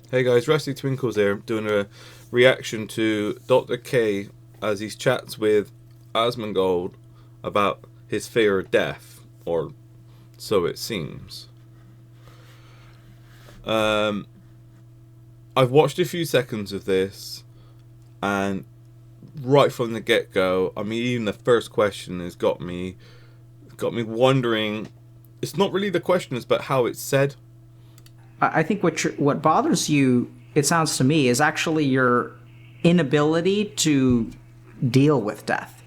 Hey guys, Rusty Twinkles here, doing a reaction to Dr. K as he chats with Asmongold about his fear of death, or so it seems. I've watched a few seconds of this, and right from the get-go, I mean, even the first question has got me wondering. It's not really the questions, but how it's said. I think what bothers you, it sounds to me, is actually your inability to deal with death.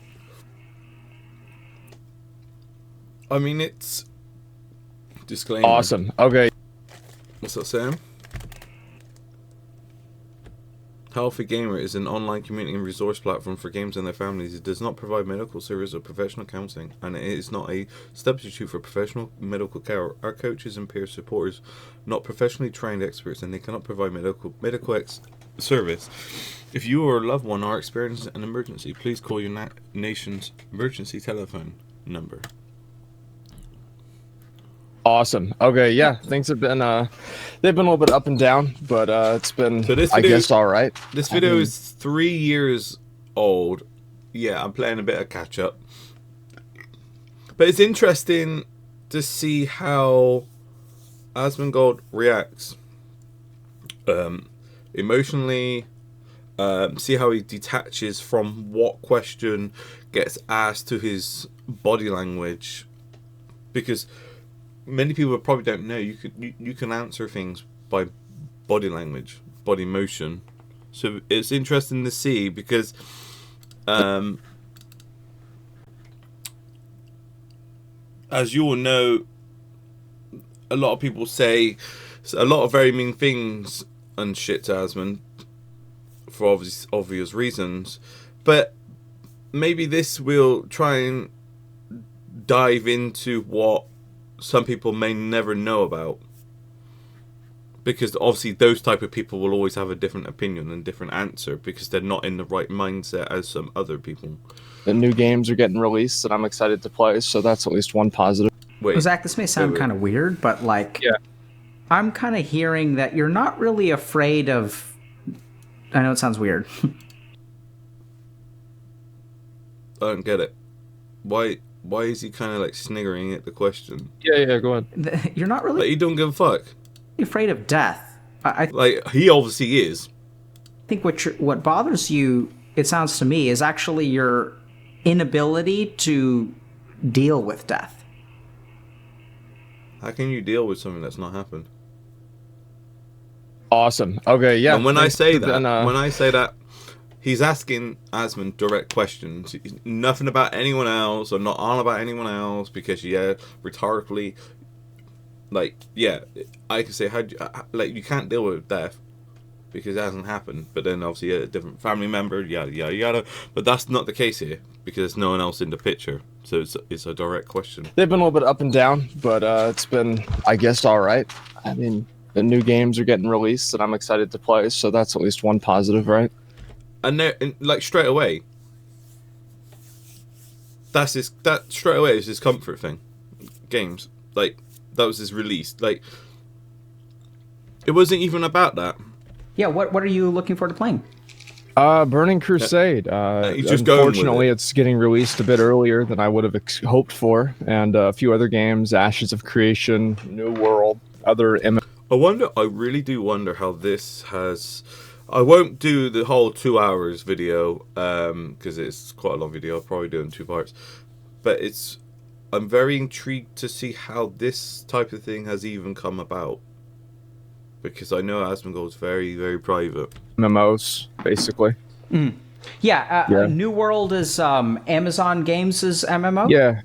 I mean, it's disclaimer. Awesome. Okay. What's that, Sam? Healthy Gamer is an online community and resource platform for gamers and their families. It does not provide medical service or professional counseling, and it is not a substitute for professional medical care. Our coaches and peer supporters are not professionally trained experts, and they cannot provide medical service. If you or a loved one are experiencing an emergency, please call your nation's emergency telephone number. Awesome. Okay, yeah. Things have been they've been a little bit up and down, but it's been I guess all right. This video is 3 years old. Yeah, I'm playing a bit of catch up. But it's interesting to see how Asmongold reacts emotionally, see how he detaches from what question gets asked to his body language, because many people probably don't know you can answer things by body language, body motion. So it's interesting to see because as you all know, a lot of people say a lot of very mean things and shit to Asmon for obvious reasons, but maybe this will try and dive into what some people may never know about, because obviously those type of people will always have a different opinion and different answer because they're not in the right mindset as some other people. The new games are getting released and I'm excited to play, so that's at least one positive. Wait, Zach, this may sound kind of weird, but like, yeah, I'm kind of hearing that you're not really afraid of, I know it sounds weird. I don't get it. Why is he kind of like sniggering at the question? Yeah, go ahead. You're not really. Like, he don't give a fuck. Afraid of death. Like, he obviously is. I think what bothers you, it sounds to me, is actually your inability to deal with death. How can you deal with something that's not happened? Awesome. Okay, yeah. And when I say that, he's asking Asmon direct questions. Nothing about anyone else, or not on about anyone else, because rhetorically, like, yeah, I can say like, you can't deal with death because it hasn't happened. But then obviously a different family member, yada yada yada. But that's not the case here because there's no one else in the picture. So it's a direct question. They've been a little bit up and down, but it's been, I guess, all right. I mean, the new games are getting released and I'm excited to play, so that's at least one positive, right? And like, straight away, that straight away is his comfort thing. Games, like, that was his release. Like, it wasn't even about that. Yeah, what are you looking forward to playing? Burning Crusade. Unfortunately, it's getting released a bit earlier than I would have hoped for, and a few other games: Ashes of Creation, New World, other. I really do wonder how this has. I won't do the whole 2 hours video because it's quite a long video. I'll probably do it in 2 parts. But I'm very intrigued to see how this type of thing has even come about, because I know Asmongold's very, very private. MMOs, basically. Yeah, New World is Amazon Games' MMO? Yeah,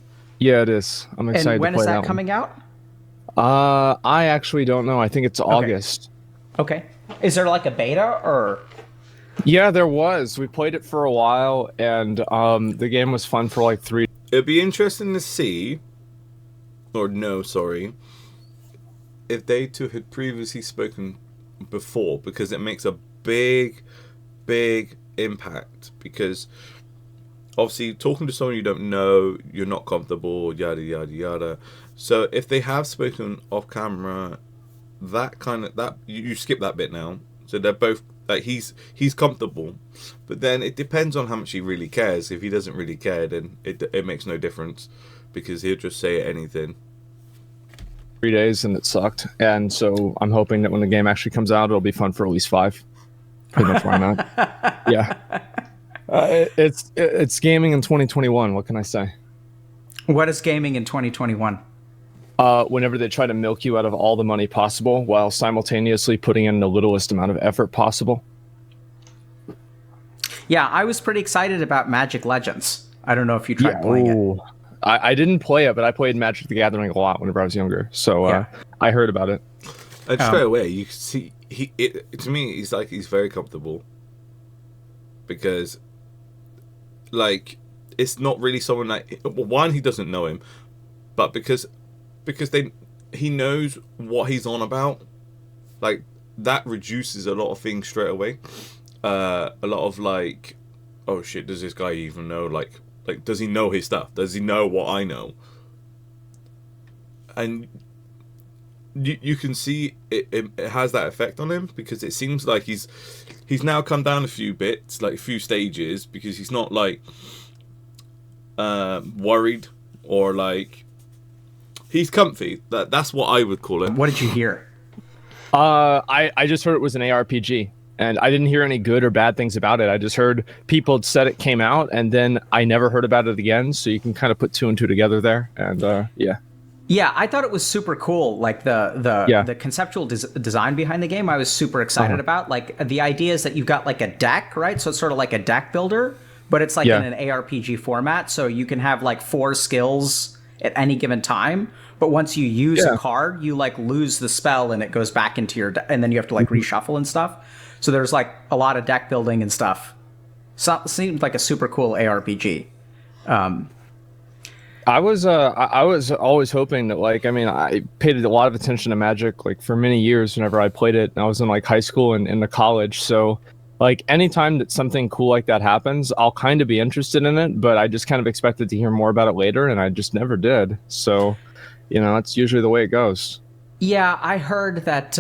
it is. I'm excited to play that. And when is that coming out? I actually don't know. I think it's August. Okay. Is there like a beta or? Yeah, there was. We played it for a while, and the game was fun for like 3. It'd be interesting to see, or no, sorry, if they two had previously spoken before, because it makes a big impact. Because obviously, talking to someone you don't know, you're not comfortable, yada yada yada. So if they have spoken off camera, that kind of that you skip that bit now. So they're both like he's comfortable, but then it depends on how much he really cares. If he doesn't really care, then it makes no difference because he'll just say anything. 3 days and it sucked, and so I'm hoping that when the game actually comes out, it'll be fun for at least 5. Pretty much where I'm at. Yeah, it's gaming in 2021. What can I say? What is gaming in 2021? Whenever they try to milk you out of all the money possible while simultaneously putting in the littlest amount of effort possible. Yeah, I was pretty excited about Magic Legends. I don't know if you tried playing it. I didn't play it, but I played Magic the Gathering a lot whenever I was younger. So I heard about it. And straight away, you see, to me, he's very comfortable. Because, like, it's not really someone like... Well, one, he doesn't know him. But because he knows what he's on about, like, that reduces a lot of things straight away. A lot of, like, oh shit, does this guy even know, like, does he know his stuff? Does he know what I know? And you can see it has that effect on him, because it seems like he's now come down a few bits, like a few stages, because he's not, like, worried or, like, he's comfy. That's what I would call it. What did you hear? I just heard it was an ARPG. And I didn't hear any good or bad things about it. I just heard people had said it came out, and then I never heard about it again. So you can kind of put 2 and 2 together there. And yeah. Yeah, I thought it was super cool. Like the conceptual design behind the game, I was super excited about. Like the idea is that you've got like a deck, right? So it's sort of like a deck builder, but it's like in an ARPG format. So you can have like 4 skills at any given time. But once you use a card, you like lose the spell and it goes back into your and then you have to like reshuffle and stuff. So there's like a lot of deck building and stuff. So it seemed like a super cool ARPG. I was always hoping that, like, I mean, I paid a lot of attention to Magic like for many years whenever I played it. I was in like high school and into college. So like anytime that something cool like that happens, I'll kind of be interested in it, but I just kind of expected to hear more about it later, and I just never did. So, you know, that's usually the way it goes. Yeah, I heard that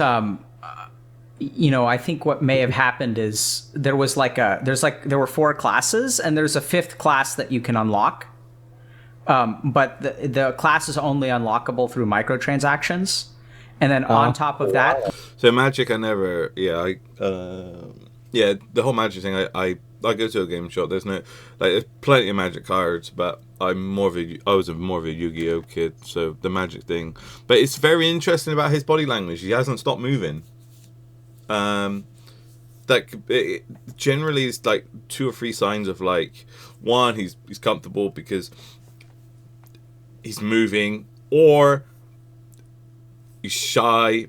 you know, I think what may have happened is there was like there were 4 classes and there's a 5th class that you can unlock. But the class is only unlockable through microtransactions. And then on top of that... So Magic, I never... Yeah, the whole Magic thing, I go to a game shop. There's no... Like, there's plenty of Magic cards, but I was more of a Yu-Gi-Oh kid, so the Magic thing. But it's very interesting about his body language. He hasn't stopped moving. Like generally it's like 2 or 3 signs of, like, one, he's comfortable because he's moving, or he's shy,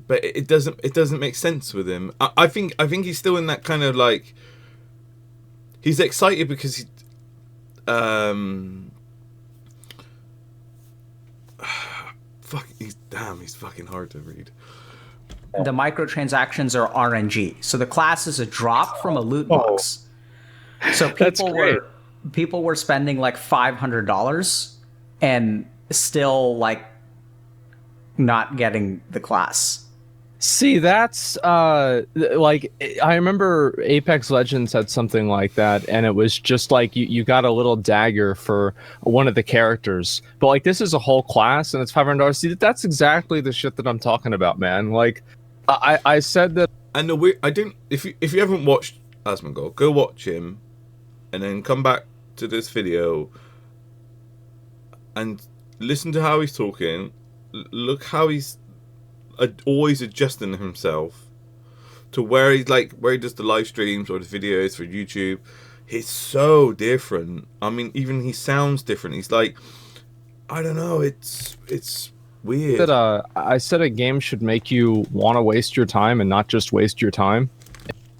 but it doesn't make sense with him. I think he's still in that kind of, like, he's excited because he's fucking hard to read. The microtransactions are RNG. So the class is a drop from a loot box. So people were spending like $500 and still like not getting the class. See, that's like, I remember Apex Legends had something like that, and it was just like you got a little dagger for one of the characters, but like this is a whole class and it's $500. See, that's exactly the shit that I'm talking about, man. Like I said that, and the weird, I didn't. If you haven't watched Asmongold, go watch him, and then come back to this video and listen to how he's talking. Look how he's always adjusting himself to where he does the live streams or the videos for YouTube. He's so different. I mean, even he sounds different. He's like, I don't know. It's weird. I said a game should make you want to waste your time and not just waste your time.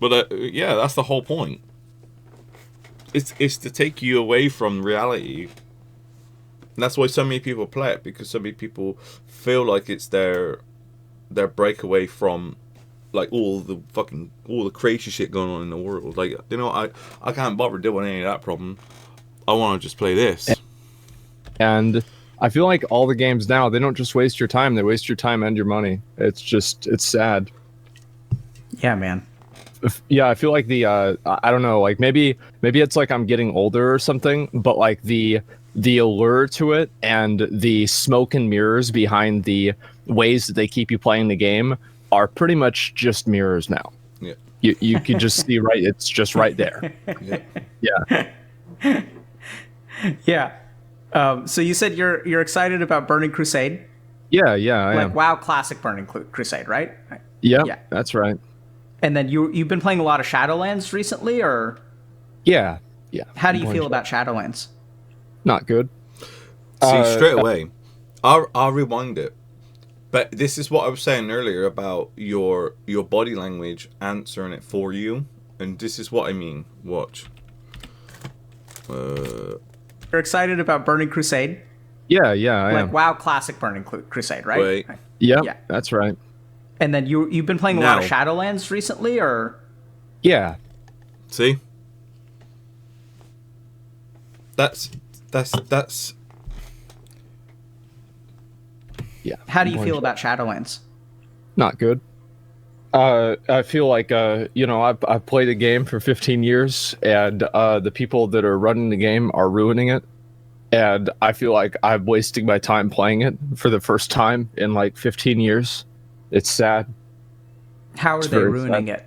But yeah, that's the whole point. It's to take you away from reality. And that's why so many people play it, because so many people feel like it's their breakaway from, like, all the crazy shit going on in the world. Like, you know, I can't bother doing any of that problem. I want to just play this. And I feel like all the games now, they don't just waste your time, they waste your time and your money. It's sad. Yeah, man. Yeah, I feel like I don't know, like maybe it's like I'm getting older or something, but like the allure to it and the smoke and mirrors behind the ways that they keep you playing the game are pretty much just mirrors now. Yeah. You could just see it's just right there. Yeah. Yeah. Yeah. So you said you're excited about Burning Crusade? Yeah, I am. WoW Classic Burning Crusade, right? Yeah, that's right. And then you've been playing a lot of Shadowlands recently, or? Yeah. How do you feel about Shadowlands? Not good. See, straight away, I'll rewind it. But this is what I was saying earlier about your body language answering it for you, and this is what I mean. Watch. You're excited about Burning Crusade? Yeah, I am. WoW Classic Burning Crusade, right? Wait. Yeah, that's right. And then you've been playing a lot of Shadowlands recently, or? Yeah. See? That's yeah. How do you feel about Shadowlands? Not good. I feel like I've played the game for 15 years, and the people that are running the game are ruining it, and I feel like I'm wasting my time playing it for the first time in like 15 years. It's sad. How are they ruining it?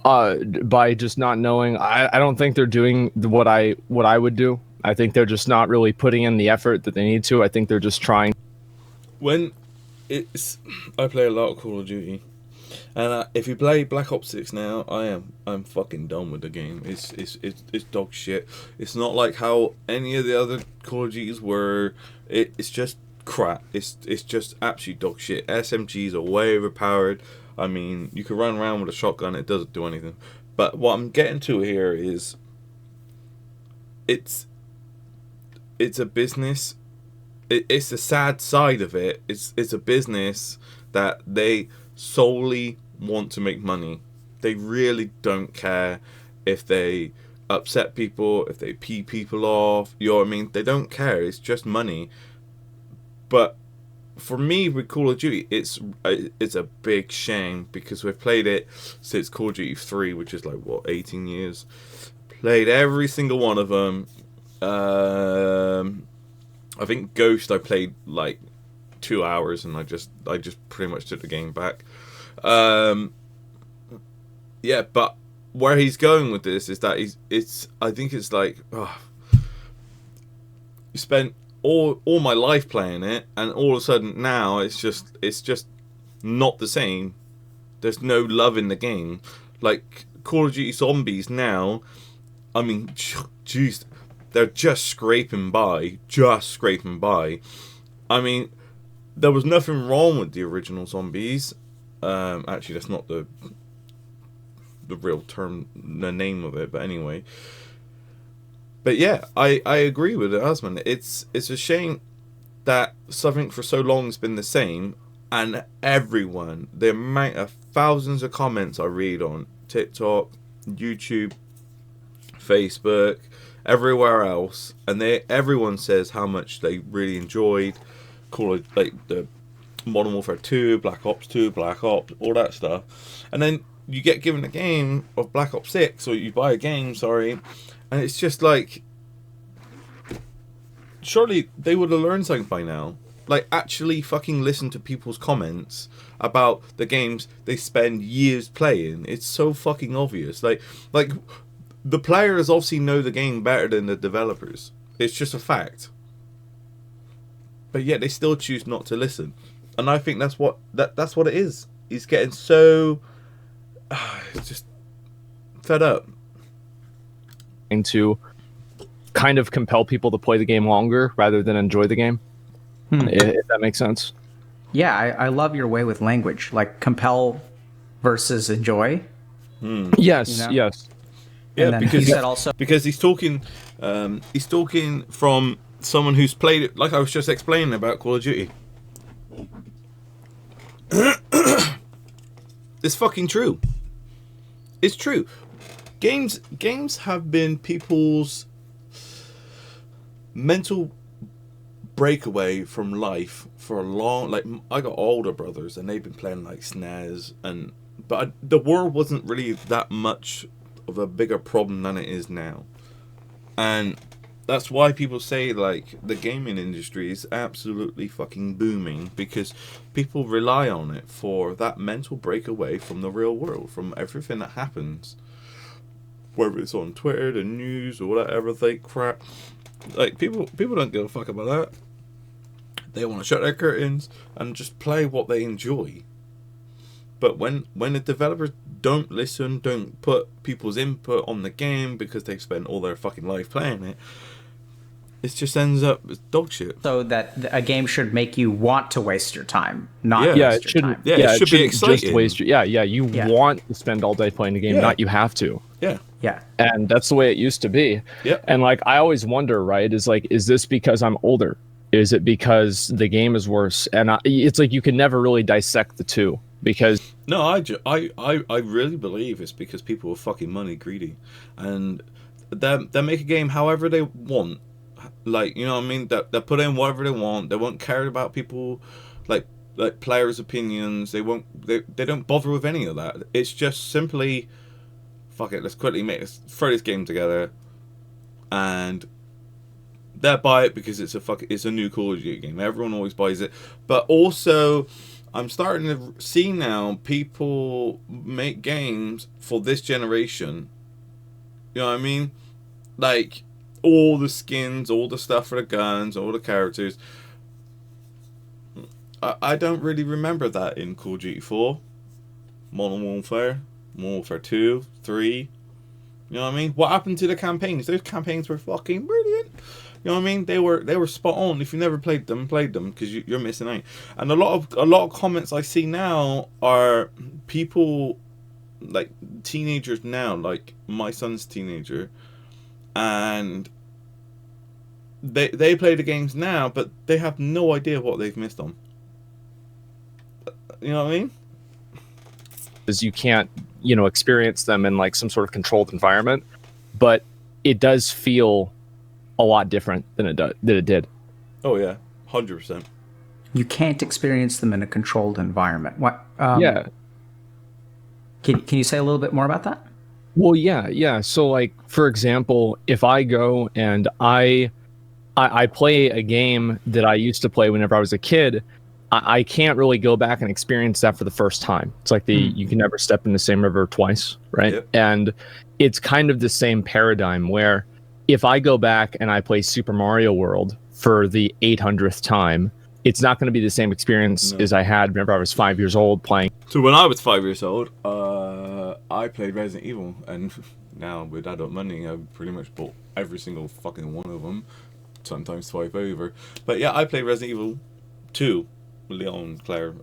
By just not knowing. I don't think they're doing what I would do. I think they're just not really putting in the effort that they need to. I think they're just trying. I play a lot of Call of Duty, and if you play Black Ops 6 now, I'm fucking done with the game. It's dog shit. It's not like how any of the other Call of Duties were. It's just crap. It's just absolute dog shit. SMGs are way overpowered. I mean, you can run around with a shotgun, it doesn't do anything. But what I'm getting to here is it's a business. It's the sad side of it. It's a business that they solely want to make money. They really don't care if they upset people, if they pee people off. You know what I mean? They don't care. It's just money. But for me, with Call of Duty, it's a big shame because we've played it since Call of Duty 3, which is like, 18 years. Played every single one of them. I think Ghost I played like 2 hours, and I just pretty much took the game back. Yeah, but where he's going with this is that I think it's like, you spent all my life playing it, and all of a sudden now it's just not the same. There's no love in the game. Like Call of Duty Zombies now, I mean, jeez, they're just scraping by. I mean, there was nothing wrong with the original Zombies. Actually, that's not the real term, the name of it, but anyway. But yeah, I agree with it, Asmon. It's a shame that something for so long has been the same, and everyone, the amount of thousands of comments I read on TikTok, YouTube, Facebook, everywhere else, and everyone says how much they really enjoyed the Modern Warfare 2, Black Ops 2, Black Ops, all that stuff, and then you get given a game of Black Ops 6, or you buy a game, and it's just like, surely they would have learned something by now. Like, actually fucking listen to people's comments about the games they spend years playing. It's so fucking obvious. Like the players obviously know the game better than the developers. It's just a fact. But yet they still choose not to listen. And I think that's what it is. He's getting so just fed up. And to kind of compel people to play the game longer rather than enjoy the game. If that makes sense. Yeah, I love your way with language, like compel versus enjoy. Yes, you know? Yes. Yeah, because he's talking from someone who's played it, like I was just explaining about Call of Duty. It's fucking true. It's true. Games have been people's mental breakaway from life for a long, like, I got older brothers and they've been playing like SNES, but the world wasn't really that much of a bigger problem than it is now. And that's why people say, like, the gaming industry is absolutely fucking booming, because people rely on it for that mental breakaway from the real world, from everything that happens, whether it's on Twitter, the news, or whatever they crap. Like, people don't give a fuck about that. They want to shut their curtains and just play what they enjoy. But when the developers don't listen, don't put people's input on the game because they've spent all their fucking life playing it, it just ends up as dog shit. So that a game should make you want to waste your time, not Yeah. waste your time. Yeah, it should be exciting. Just waste your, you want to spend all day playing the game, not you have to. Yeah. Yeah. And that's the way it used to be. Yeah. And like, I always wonder, right, is this because I'm older? Is it because the game is worse? And it's like, you can never really dissect the two, because no, I really believe it's because people are fucking money greedy, and they make a game however they want. Like, you know what I mean? They put in whatever they want. They won't care about people, like players' opinions. They don't bother with any of that. It's just simply, fuck it, let's quickly throw this game together, and they buy it because it's a new Call of Duty game. Everyone always buys it. But also, I'm starting to see now people make games for this generation. You know what I mean? Like, all the skins, all the stuff for the guns, all the characters. I don't really remember that in Call of Duty 4, Modern Warfare 2, 3. You know what I mean? What happened to the campaigns? Those campaigns were fucking brilliant. You know what I mean? They were spot on. If you never played them because you're missing out. And a lot of comments I see now are people, like teenagers now, like my son's teenager, and they play the games now, but they have no idea what they've missed on. You know what I mean? Because you can't, experience them in like some sort of controlled environment, but it does feel a lot different than it did. Oh yeah, 100%. You can't experience them in a controlled environment. What? Yeah. Can you say a little bit more about that? Well, yeah. So, like, for example, if I go and I play a game that I used to play whenever I was a kid, I can't really go back and experience that for the first time. It's like you can never step in the same river twice, right? Yep. And it's kind of the same paradigm where if I go back and I play Super Mario World for the 800th time, it's not going to be the same experience as I had whenever I was 5 years old playing. So when I was 5 years old, I played Resident Evil, and now with adult money, I've pretty much bought every single fucking one of them, sometimes swipe over. But yeah, I played Resident Evil 2, Leon, Claire,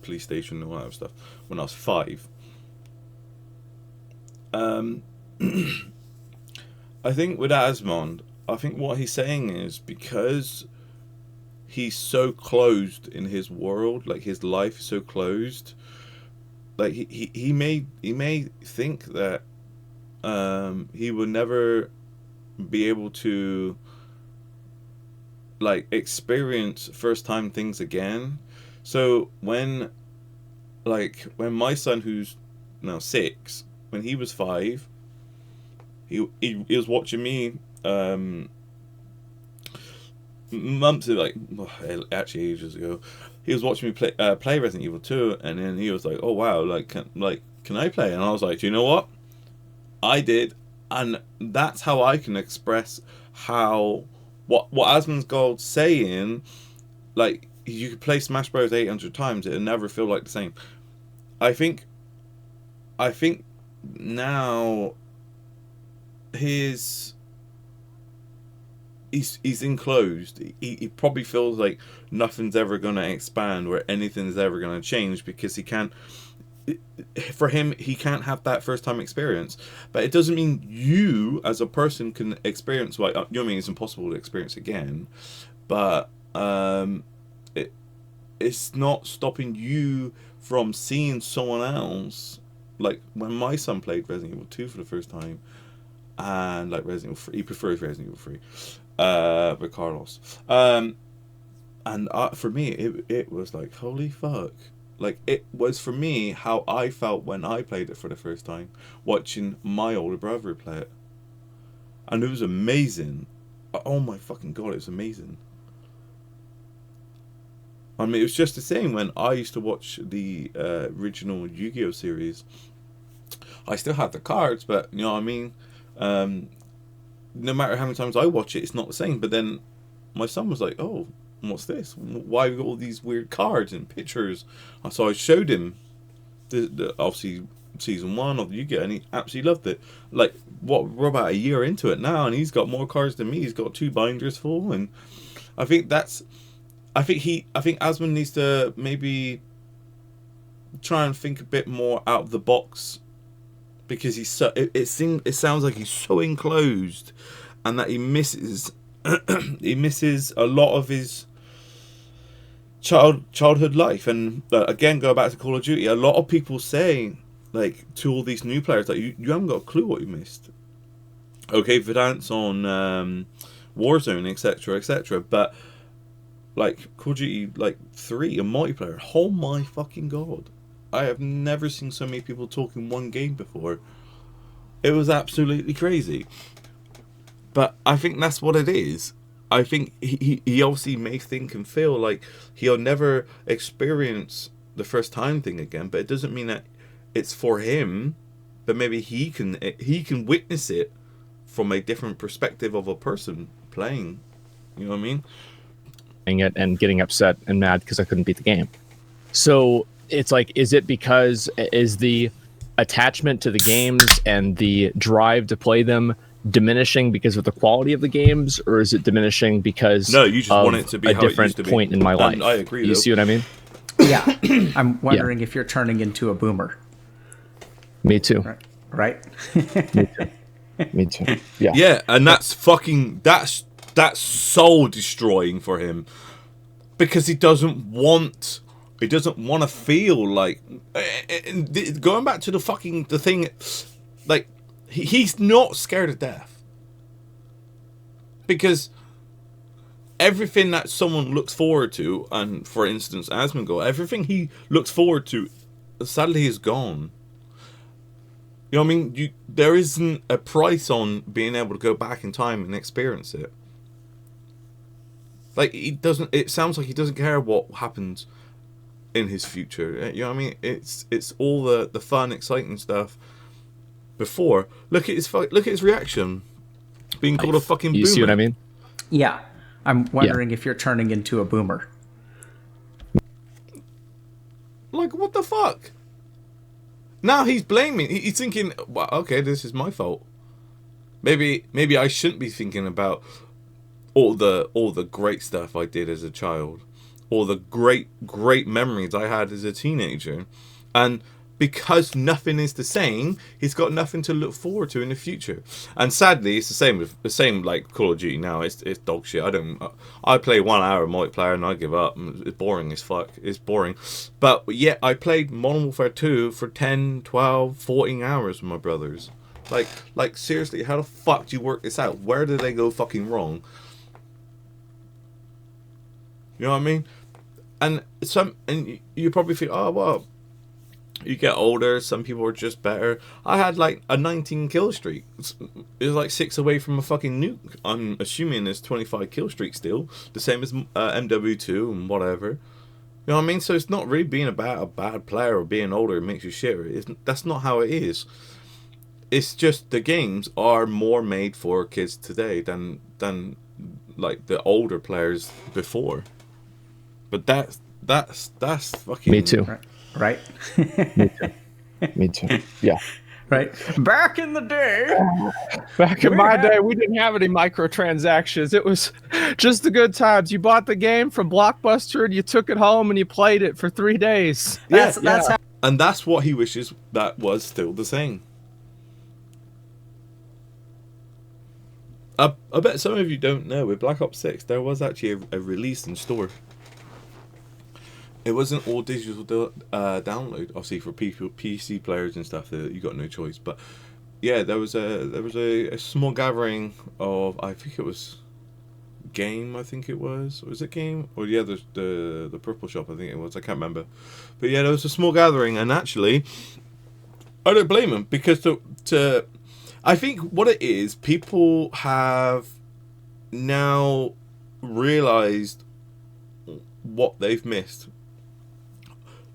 police station, and all that stuff, when I was 5. I think with Asmond, I think what he's saying is because he's so closed in his world, like his life is so closed, like he may think that he will never be able to like experience first time things again. So when my son, who's now 6, when he was 5, he was watching me months actually ages ago. He was watching me play Resident Evil 2, and then he was like, "Oh wow, can I play?" And I was like, "Do you know what? I did," and that's how I can express how what Asmongold's saying. Like, you could play Smash Bros 800 times, it'll never feel like the same. I think now he's enclosed. He probably feels like nothing's ever going to expand or anything's ever going to change, because he can't. For him, he can't have that first time experience. But it doesn't mean you as a person can experience, like, you know what I mean, it's impossible to experience again, but it's not stopping you from seeing someone else. Like when my son played Resident Evil 2 for the first time, and like Resident Evil 3, he prefers Resident Evil 3 with Carlos. And for me, it was like, holy fuck. Like, it was for me how I felt when I played it for the first time, watching my older brother play it. And it was amazing. Oh my fucking god, it was amazing. I mean, it was just the same when I used to watch the original Yu-Gi-Oh series. I still have the cards, but you know what I mean? No matter how many times I watch it, it's not the same. But then my son was like, oh, what's this? Why have we got all these weird cards and pictures? And so I showed him the obviously season 1 of Yu-Gi-Oh, and he absolutely loved it. Like, we're about a year into it now, and he's got more cards than me. He's got 2 binders full, and I think Asmon needs to maybe try and think a bit more out of the box, because he's so it sounds like he's so enclosed, and that he misses he misses a lot of his childhood life. And again, go back to Call of Duty, a lot of people say, like, to all these new players, like, you haven't got a clue what you missed. Okay, Verdansk on Warzone, etc, etc, but like Call of Duty, like 3, a multiplayer, oh my fucking god, I have never seen so many people talk in one game before. It was absolutely crazy. But I think that's what it is. I think he obviously may think and feel like he'll never experience the first time thing again, but it doesn't mean that it's for him. But maybe he can witness it from a different perspective of a person playing. You know what I mean? It and getting upset and mad because I couldn't beat the game. So it's like, is the attachment to the games and the drive to play them diminishing because of the quality of the games, or is it diminishing because no, you just want it to be a how different it used to be. point in my life? I agree. You see what I mean? Yeah. I'm wondering if you're turning into a boomer. Me too. Right? Me too. Me too. Yeah. Yeah, and that's fucking that's soul destroying for him, because he doesn't want to feel like, going back to the thing, like, he's not scared of death, because everything that someone looks forward to, and for instance Asmongold, everything he looks forward to sadly is gone. You know what I mean? There isn't a price on being able to go back in time and experience it. Like, it sounds like he doesn't care what happens in his future. You know what I mean? It's all the fun, exciting stuff before. Look at his reaction, being called a fucking boomer. You see what I mean? Yeah. I'm wondering if you're turning into a boomer. Like, what the fuck? Now he's blaming. He's thinking, well, okay, this is my fault. Maybe I shouldn't be thinking about all the great stuff I did as a child, all the great memories I had as a teenager, and because nothing is the same, he's got nothing to look forward to in the future. And sadly, it's the same like Call of Duty now. It's dog shit. I play 1 hour multiplayer and I give up. It's boring as fuck. It's boring. But yet I played Modern Warfare 2 for 10, 12, 14 hours with my brothers. Like seriously, how the fuck do you work this out? Where did they go fucking wrong? You know what I mean? And you probably think, oh well, you get older, some people are just better. I had like a 19 kill streak. It was like 6 away from a fucking nuke. I'm assuming there's 25 kill streak still, the same as MW2 and whatever. You know what I mean? So it's not really being about a bad player or being older makes you shitter. That's not how it is. It's just the games are more made for kids today than like the older players before. But that's fucking... Me too. Right? Me too. Yeah. Right. Back in the day. Back in my day, we didn't have any microtransactions. It was just the good times. You bought the game from Blockbuster and you took it home and you played it for 3 days. That's how. And that's what he wishes that was still the same. I bet some of you don't know, with Black Ops 6, there was actually a release in store. It wasn't all digital download, obviously for PC players and stuff. You got no choice, but yeah, there was a small gathering of, I think it was Game, I think it was. Was it Game? Or yeah, the purple shop, I think it was. I can't remember. But yeah, there was a small gathering, and actually, I don't blame them, because I think what it is, people have now realized what they've missed.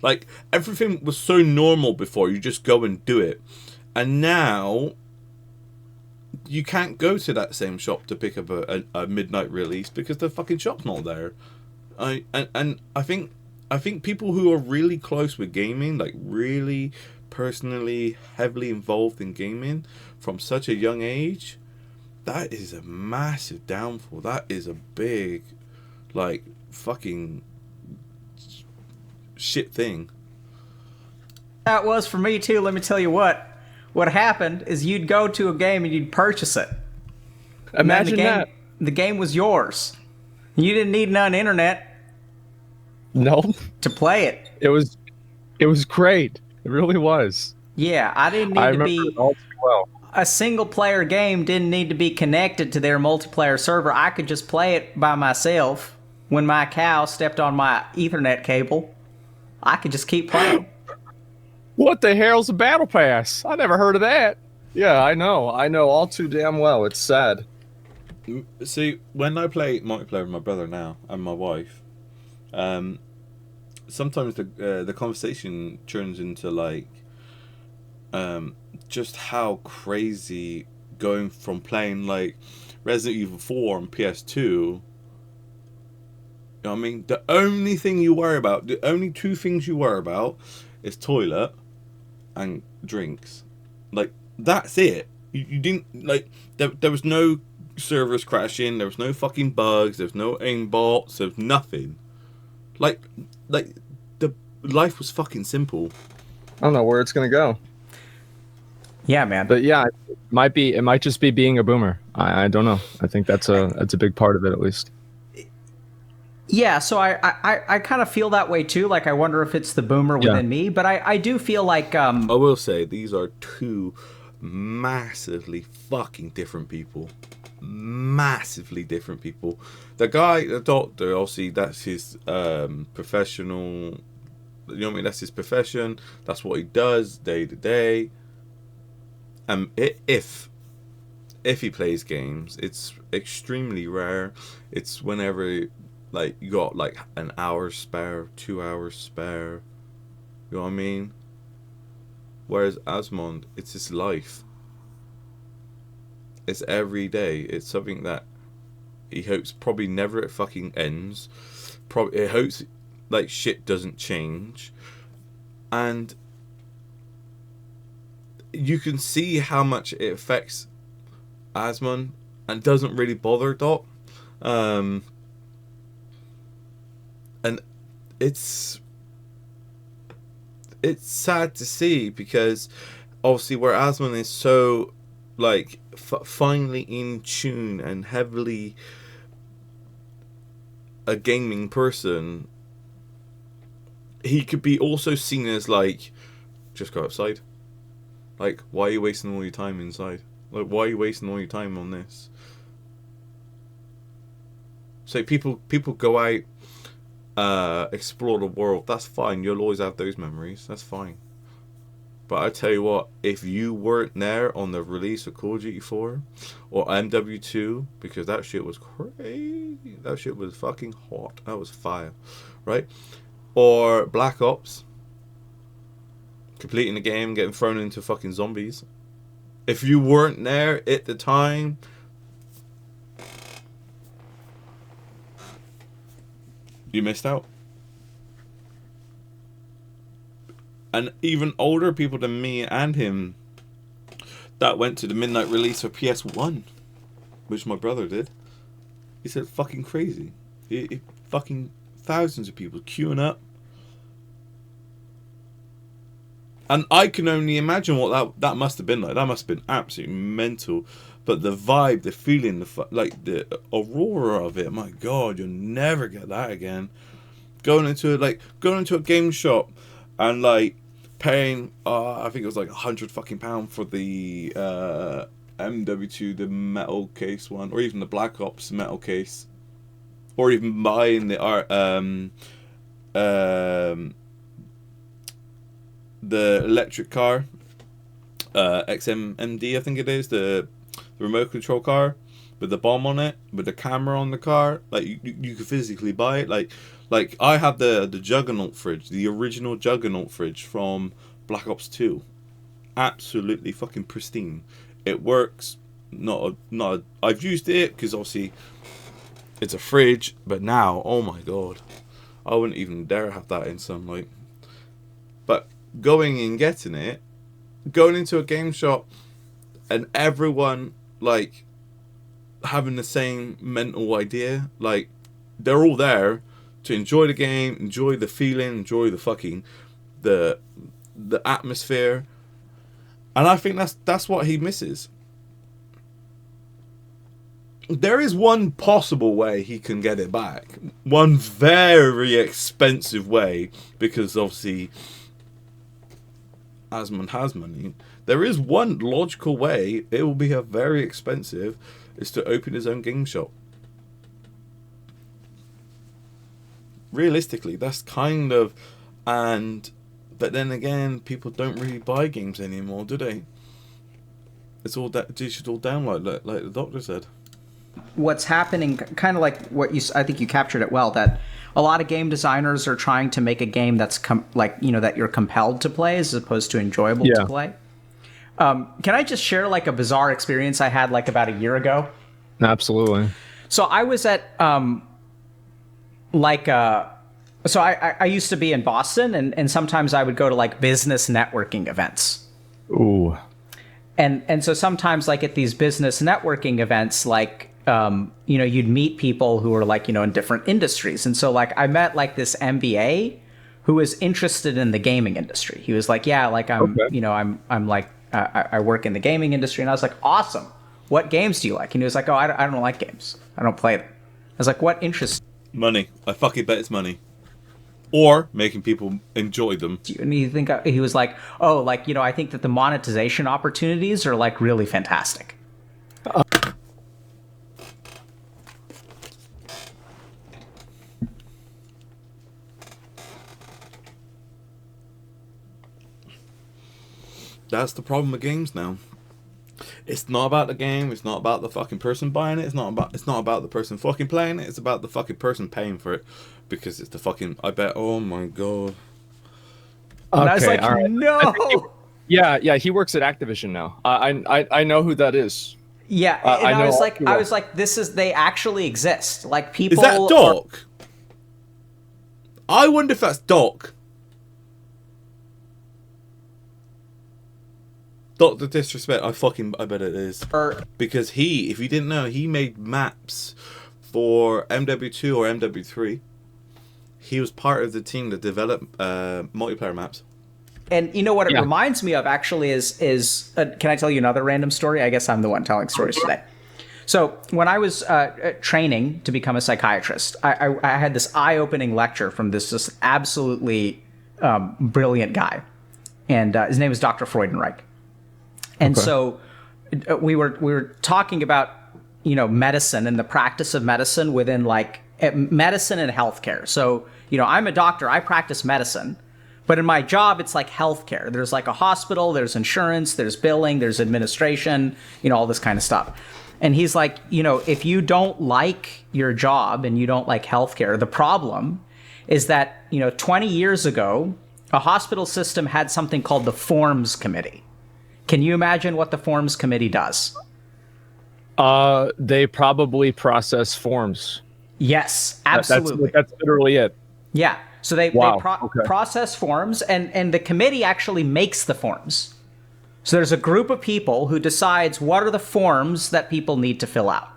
Like, everything was so normal before, you just go and do it. And now, you can't go to that same shop to pick up a midnight release because the fucking shop's not there. I think people who are really close with gaming, like really personally heavily involved in gaming from such a young age, that is a massive downfall. That is a big, like, fucking shit thing. That was for me too. Let me tell you what happened is you'd go to a game and you'd purchase it. Imagine that. The game was yours. You didn't need none internet. No. To play it. It was great. It really was. Yeah, I didn't need to be it all too well. A single player game didn't need to be connected to their multiplayer server. I could just play it by myself. When my cow stepped on my Ethernet cable, I could just keep playing. What the hell's a battle pass? I never heard of that. Yeah, I know all too damn well. It's sad. See, when I play multiplayer with my brother now and my wife, sometimes the conversation turns into like, just how crazy going from playing like Resident Evil 4 on PS2. You know what I mean? The only thing you worry about, the only two things you worry about, is toilet and drinks. Like, that's it. You didn't, like, there was no servers crashing, there was no fucking bugs, there was no aimbots, there was nothing. Like the life was fucking simple. I don't know where it's gonna go. Yeah, man. But yeah, it might just be being a boomer. I don't know. I think that's a big part of it, at least. Yeah, so I kind of feel that way too. Like, I wonder if it's the boomer within me, but I do feel like I will say these are two massively fucking different people. Massively different people. The guy, the doctor, obviously that's his professional. You know what I mean? That's his profession. That's what he does day to day. If he plays games, it's extremely rare. It's whenever, like, you got like an hour spare, 2 hours spare. You know what I mean? Whereas Asmond, it's his life. It's every day. It's something that he hopes probably never it fucking ends. Probably he hopes like shit doesn't change, and you can see how much it affects Asmon and doesn't really bother Doc. And it's sad to see, because obviously where Asmon is so like finely in tune and heavily a gaming person, he could be also seen as like, just go outside. Like, why are you wasting all your time inside? Like, why are you wasting all your time on this? So people go out, explore the world. That's fine. You'll always have those memories. That's fine. But I tell you what, if you weren't there on the release of Call of Duty 4 or MW2, because that shit was crazy. That shit was fucking hot. That was fire, right? Or Black Ops, completing the game, getting thrown into fucking zombies. If you weren't there at the time, you missed out. And even older people than me and him that went to the midnight release of PS1, which my brother did, he said fucking crazy. It fucking thousands of people queuing up. And I can only imagine what that must have been like. That must have been absolutely mental. But the vibe, the feeling, the aurora of it, my God, you'll never get that again. Going into a game shop and like paying, I think it was like £100 fucking for the MW2, the metal case one, or even the Black Ops metal case. or even buying the art, the electric car, XMMD, I think it is, the remote control car with the bomb on it, with the camera on the car. Like you could physically buy it. Like I have the Juggernaut fridge, the original Juggernaut fridge from Black Ops 2. Absolutely fucking pristine. It works. I've used it because obviously it's a fridge, but now, oh my god, I wouldn't even dare have that in some, like. But going and getting it, going into a game shop, and everyone like having the same mental idea, like they're all there to enjoy the game, enjoy the feeling, enjoy the fucking the atmosphere, and I think that's what he misses. There is one possible way he can get it back. One very expensive way, because obviously Asmon has money. There is one logical way. It will be a very expensive. Is to open his own game shop. Realistically, that's kind of, but then again, people don't really buy games anymore, do they? It's all that digital download, like the doctor said. What's happening, kind of like what I think you captured it well, that a lot of game designers are trying to make a game that's that you're compelled to play as opposed to enjoyable to play. Can I just share like a bizarre experience I had like about a year ago? Absolutely. So I was at I used to be in Boston, and sometimes I would go to like business networking events. Ooh. And so sometimes like at these business networking events, like you'd meet people who are like, in different industries. And so like I met like this MBA who was interested in the gaming industry. He was like, yeah, like I'm like I work in the gaming industry. And I was like, awesome. What games do you like? And he was like, oh, I don't like games. I don't play them. I was like, what interests Money. I fucking bet it's money. Or making people enjoy them. you? And he was like, oh, like, I think that the monetization opportunities are like really fantastic. That's the problem with games now. It's not about the game. It's not about the fucking person buying it. It's not about the person fucking playing it. It's about the fucking person paying for it, because it's the fucking. I bet. Oh my god. And I was like, right. no. He works at Activision now. I know who that is. Yeah, and I was like, they actually exist. Like people. Is that Doc? I wonder if that's Doc. Dr. Disrespect, I bet it is. Because if you didn't know, he made maps for MW2 or MW3. He was part of the team that developed multiplayer maps. And you know what it reminds me of, actually, is can I tell you another random story? I guess I'm the one telling stories today. So when I was training to become a psychiatrist, I had this eye-opening lecture from this just absolutely brilliant guy. And his name was Dr. Freudenreich. And so we were talking about, medicine and the practice of medicine within like medicine and healthcare. So, I'm a doctor, I practice medicine, but in my job, it's like healthcare. There's like a hospital, there's insurance, there's billing, there's administration, all this kind of stuff. And he's like, if you don't like your job and you don't like healthcare, the problem is that, 20 years ago, a hospital system had something called the Forms Committee. Can you imagine what the Forms Committee does? They probably process forms. Yes, absolutely. That's literally it. Yeah. So they process forms, and the committee actually makes the forms. So there's a group of people who decides what are the forms that people need to fill out.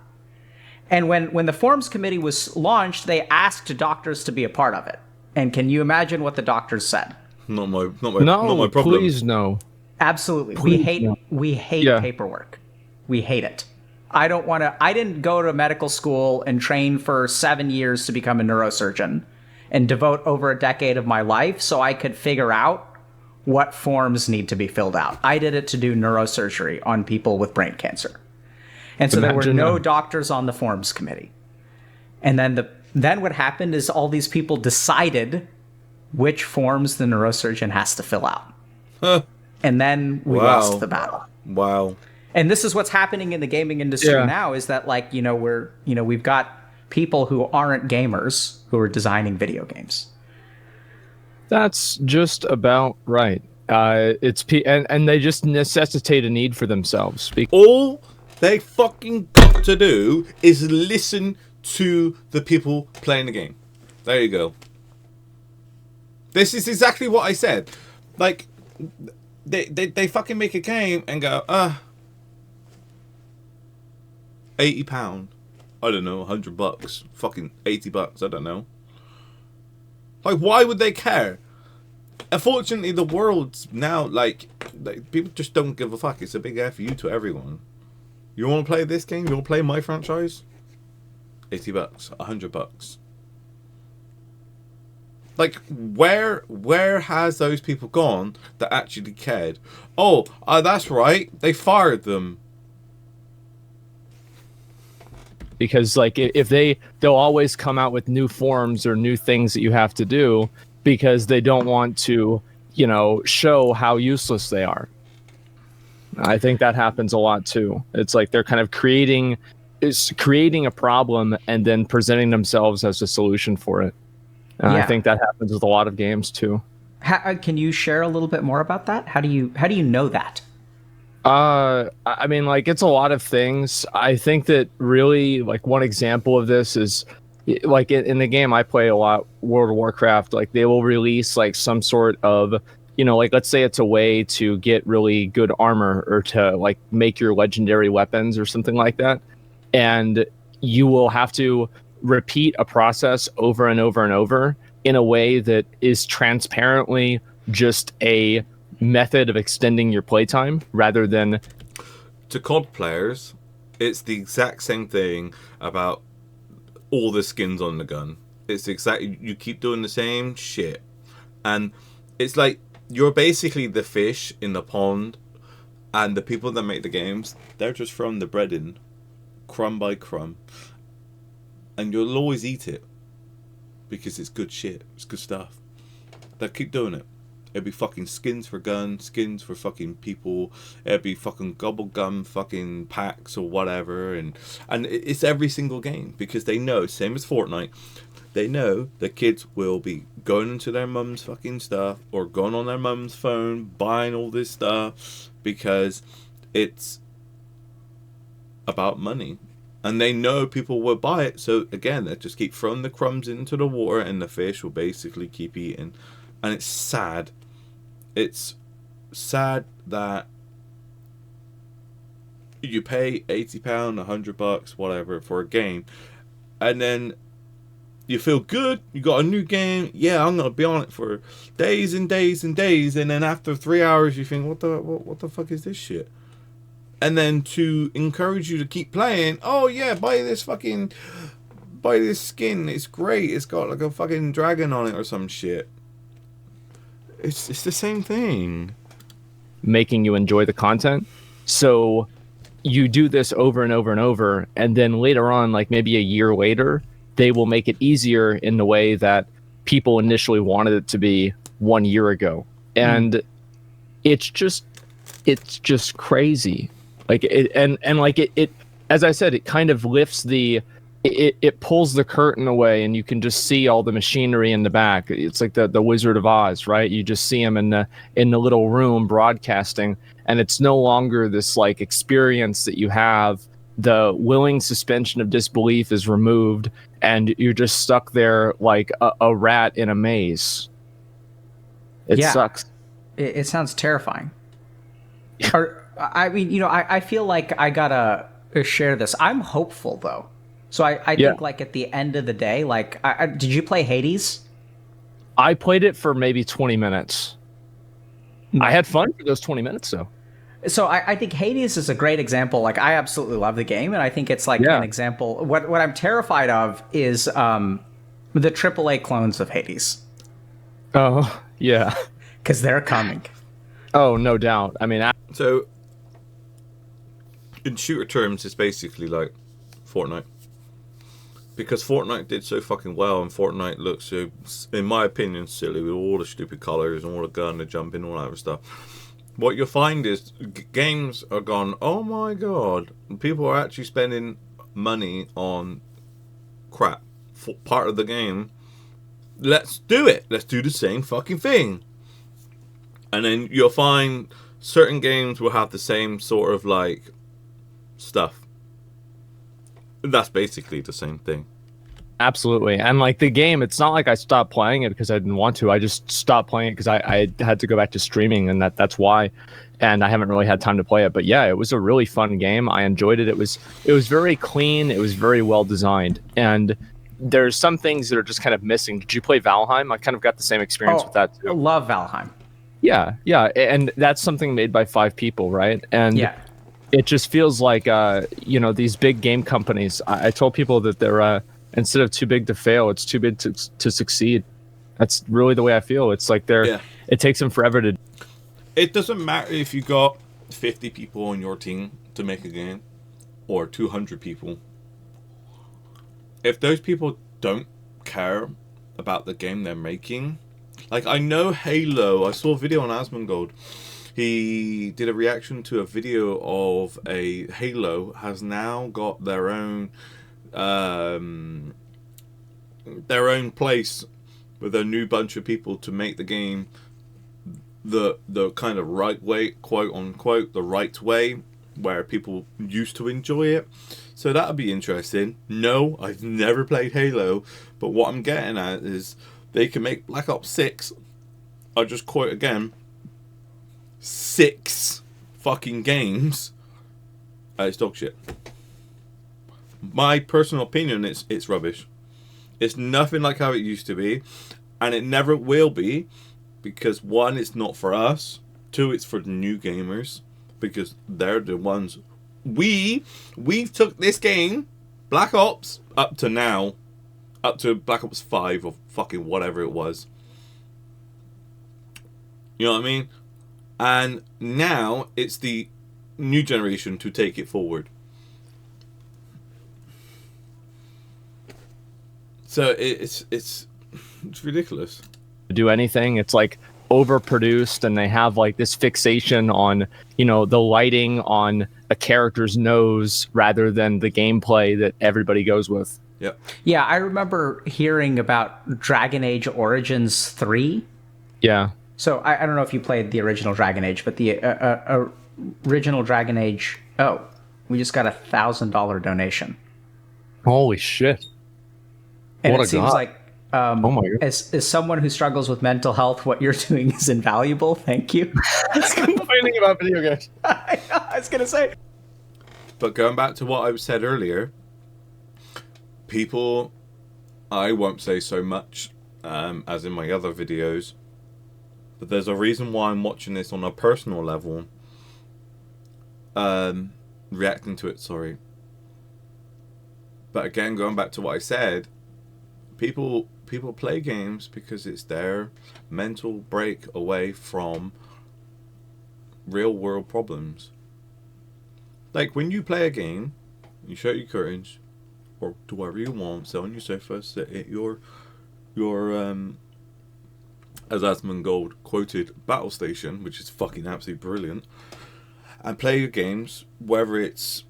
And when the Forms Committee was launched, they asked doctors to be a part of it. And can you imagine what the doctors said? Not my problem. Please no. Absolutely. We hate paperwork. We hate it. I didn't go to medical school and train for 7 years to become a neurosurgeon and devote over a decade of my life so I could figure out what forms need to be filled out. I did it to do neurosurgery on people with brain cancer. And so there were no doctors on the Forms Committee. And then then what happened is all these people decided which forms the neurosurgeon has to fill out. Huh. And then we lost the battle. Wow. And this is what's happening in the gaming industry now, is that, like, we've got people who aren't gamers who are designing video games. That's just about right. And they just necessitate a need for themselves. All they fucking got to do is listen to the people playing the game. There you go. This is exactly what I said. Like, they fucking make a game and go, £80. I don't know, $100. Fucking $80, I don't know. Like, why would they care? Unfortunately, the world's now, like people just don't give a fuck. It's a big F you to everyone. You want to play this game? You want to play my franchise? $80, $100. Like, where has those people gone that actually cared? Oh, that's right. They fired them. Because, like, if they'll always come out with new forms or new things that you have to do because they don't want to, show how useless they are. I think that happens a lot too. It's like they're kind of creating a problem and then presenting themselves as a solution for it. I think that happens with a lot of games too. Can you share a little bit more about that? How do you know that? I mean, like, it's a lot of things. I think that really, like, one example of this is, like, in the game I play a lot, World of Warcraft, like, they will release, like, some sort of, like, let's say it's a way to get really good armor or to, like, make your legendary weapons or something like that. And you will have to repeat a process over and over and over in a way that is transparently just a method of extending your playtime rather than... To COD players, it's the exact same thing about all the skins on the gun. It's exactly, you keep doing the same shit, and it's like you're basically the fish in the pond, and the people that make the games, they're just throwing the bread in crumb by crumb, and you'll always eat it because it's good shit, it's good stuff. They keep doing it. It'd be fucking skins for guns, skins for fucking people. It'd be fucking gum fucking packs or whatever, and it's every single game because they know, same as Fortnite, they know the kids will be going into their mum's fucking stuff or going on their mum's phone buying all this stuff because it's about money, and they know people will buy it. So again, they just keep throwing the crumbs into the water, and the fish will basically keep eating, and it's sad. It's sad that you pay £80, $100, whatever, for a game, and then you feel good, you got a new game, yeah, I'm gonna be on it for days and days and days, and then after 3 hours you think, what the fuck is this shit? And then to encourage you to keep playing, oh yeah, buy this skin, it's great, it's got like a fucking dragon on it or some shit. It's the same thing. Making you enjoy the content. So you do this over and over and over, and then later on, like maybe a year later, they will make it easier in the way that people initially wanted it to be 1 year ago. And it's just crazy. Like it, and like it, as I said, it kind of lifts it pulls the curtain away, and you can just see all the machinery in the back. It's like the Wizard of Oz, right? You just see him in the little room broadcasting, and it's no longer this like experience that you have. The willing suspension of disbelief is removed, and you're just stuck there like a rat in a maze. It sucks. It sounds terrifying. I mean, I feel like I gotta share this. I'm hopeful though. So I think, like, at the end of the day, like, did you play Hades? I played it for maybe 20 minutes. I had fun for those 20 minutes, though. So I think Hades is a great example. Like, I absolutely love the game, and I think it's, like, an example. What I'm terrified of is the AAA clones of Hades. Oh, yeah. Because they're coming. Oh, no doubt. I mean... So, in shooter terms, it's basically like Fortnite. because Fortnite did so fucking well, and Fortnite looks so, in my opinion, silly with all the stupid colors and all the gun, the jumping, all that other stuff. What you'll find is games are gone, oh my god, people are actually spending money on crap for part of the game. Let's do it. Let's do the same fucking thing. And then you'll find certain games will have the same sort of like stuff. That's basically the same thing. Absolutely. And like the game, it's not like I stopped playing it because I didn't want to. I just stopped playing it because I had to go back to streaming, and that's why. And I haven't really had time to play it. But yeah, it was a really fun game. I enjoyed it. It was very clean. It was very well designed. And there's some things that are just kind of missing. Did you play Valheim? I kind of got the same experience with that too. I love Valheim. Yeah. And that's something made by 5 people, right? And yeah. It just feels like these big game companies. I told people that they're instead of too big to fail, it's too big to succeed. That's really the way I feel. It's like it takes them forever to. It doesn't matter if you got 50 people on your team to make a game or 200 people. If those people don't care about the game they're making, like I know Halo, I saw a video on Asmongold. He did a reaction to a video of a Halo has now got their own place with a new bunch of people to make the game the kind of right way, quote unquote, the right way where people used to enjoy it. So that'll be interesting. No, I've never played Halo, but what I'm getting at is they can make Black Ops 6. I'll just quote again. 6 fucking games. It's dog shit. My personal opinion, it's rubbish. It's nothing like how it used to be, and it never will be, because 1, it's not for us. 2, it's for the new gamers, because they're the ones. We took this game, Black Ops, up to now, up to Black Ops 5 or fucking whatever it was. You know what I mean? And now it's the new generation to take it forward. So it's ridiculous. Do anything, it's like overproduced, and they have like this fixation on the lighting on a character's nose rather than the gameplay that everybody goes with. Yep. Yeah, I remember hearing about Dragon Age Origins 3. Yeah. So I don't know if you played the original Dragon Age, but the original Dragon Age. Oh, we just got $1,000 donation. Holy shit! And what it seems like, oh my God. As someone who struggles with mental health, what you're doing is invaluable. Thank you. Complaining about video games. I was gonna say. But going back to what I said earlier, people, I won't say so much, as in my other videos. But there's a reason why I'm watching this on a personal level. Reacting to it, sorry. But again, going back to what I said, people play games because it's their mental break away from real world problems. Like when you play a game, you show your courage, or do whatever you want, sit on your sofa, sit at your as Asmongold quoted, battle station, which is fucking absolutely brilliant, and play your games, whether it's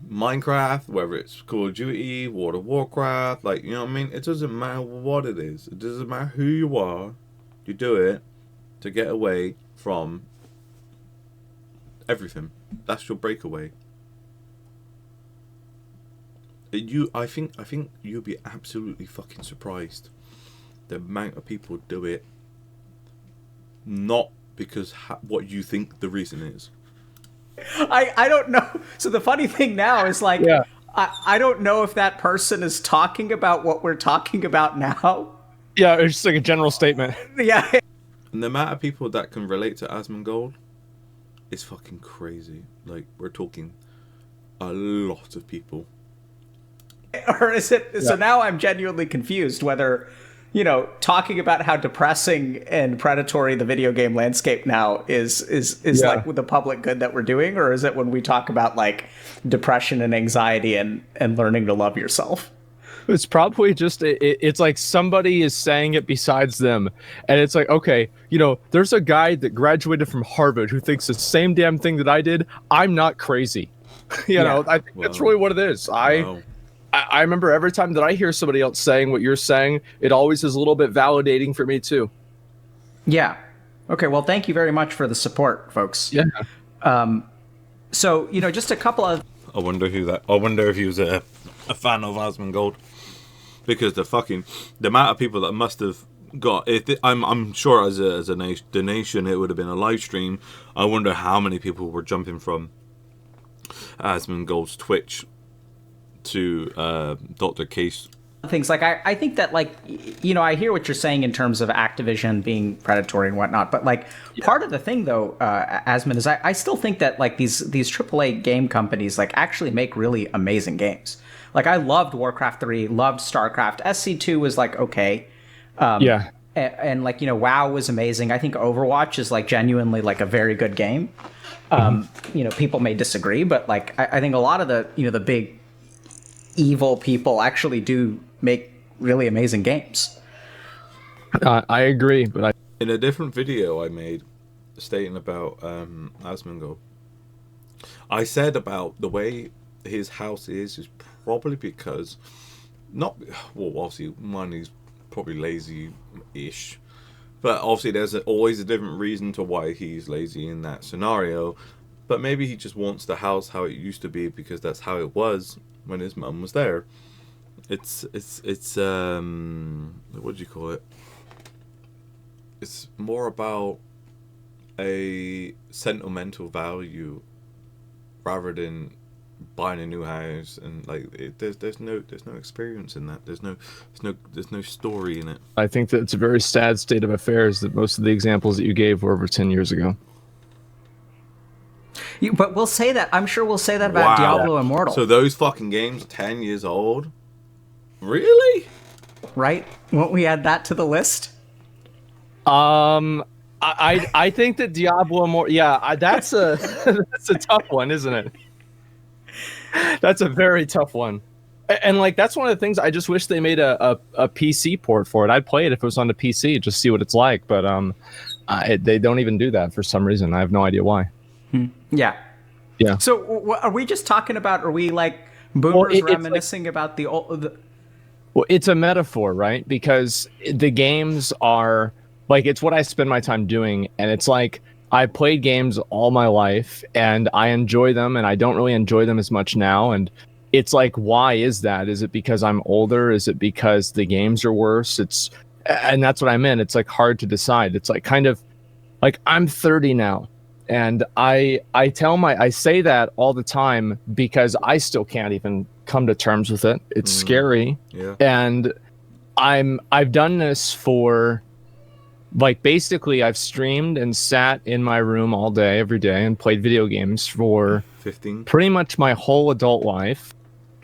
Minecraft, whether it's Call of Duty, World of Warcraft, like, you know what I mean? It doesn't matter what it is. It doesn't matter who you are. You do it to get away from everything. That's your breakaway. I think you'll be absolutely fucking surprised the amount of people do it, not because what you think the reason is. I don't know. So the funny thing now is like, yeah. I don't know if that person is talking about what we're talking about now. Yeah, it's just like a general statement. Yeah. And the amount of people that can relate to Asmongold is fucking crazy. Like, we're talking a lot of people. Or is it? Yeah. So now I'm genuinely confused whether you know, talking about how depressing and predatory the video game landscape now is like with the public good that we're doing, or is it when we talk about like depression and anxiety and learning to love yourself? It's probably just it's like somebody is saying it besides them, and it's like, okay, you know, there's a guy that graduated from Harvard who thinks the same damn thing that I did. I'm not crazy. You know, I think that's really what it is. I remember every time that I hear somebody else saying what you're saying, it always is a little bit validating for me too. Yeah. Okay. Well, thank you very much for the support, folks. Yeah. So, you know, just a couple of. I wonder if he was a fan of Asmongold, because the amount of people that must have got it. I'm sure as a donation it would have been a live stream. I wonder how many people were jumping from Asmongold's Twitch to Dr. Case. Things like I think that, like, you know, I hear what you're saying in terms of Activision being predatory and whatnot, but like part of the thing though, Asmon, is I still think that like these AAA game companies like actually make really amazing games. Like I loved Warcraft 3, loved StarCraft. SC2 was like okay. And like, you know, WoW was amazing. I think Overwatch is like genuinely like a very good game. You know, people may disagree, but like I think a lot of the, you know, the big evil people actually do make really amazing games. I agree, but in a different video I made stating about Asmongold, I said about the way his house is probably because obviously one, he's probably lazy-ish, but obviously there's always a different reason to why he's lazy in that scenario. But maybe he just wants the house how it used to be because that's how it was when his mum was there. It's what do you call it? It's more about a sentimental value rather than buying a new house, and like there's no experience in that. There's no story in it. I think that it's a very sad state of affairs that most of the examples that you gave were over 10 years ago. But we'll say that. I'm sure we'll say that about Diablo Immortal. So those fucking games, 10 years old? Really? Right? Won't we add that to the list? I think that Diablo Immortal. Yeah, that's a tough one, isn't it? That's a very tough one. And like that's one of the things I just wish they made a PC port for it. I'd play it if it was on the PC, just see what it's like. But they don't even do that for some reason. I have no idea why. Yeah. So are we just talking about? Are we like boomers reminiscing about the old? Well, it's a metaphor, right? Because the games are like it's what I spend my time doing, and it's like I played games all my life, and I enjoy them, and I don't really enjoy them as much now. And it's like, why is that? Is it because I'm older? Is it because the games are worse? And that's what I meant. It's like hard to decide. It's like kind of like I'm 30 now. And I say that all the time because I still can't even come to terms with it. It's scary. Yeah. And I've done this for like basically I've streamed and sat in my room all day, every day, and played video games for 15, pretty much my whole adult life.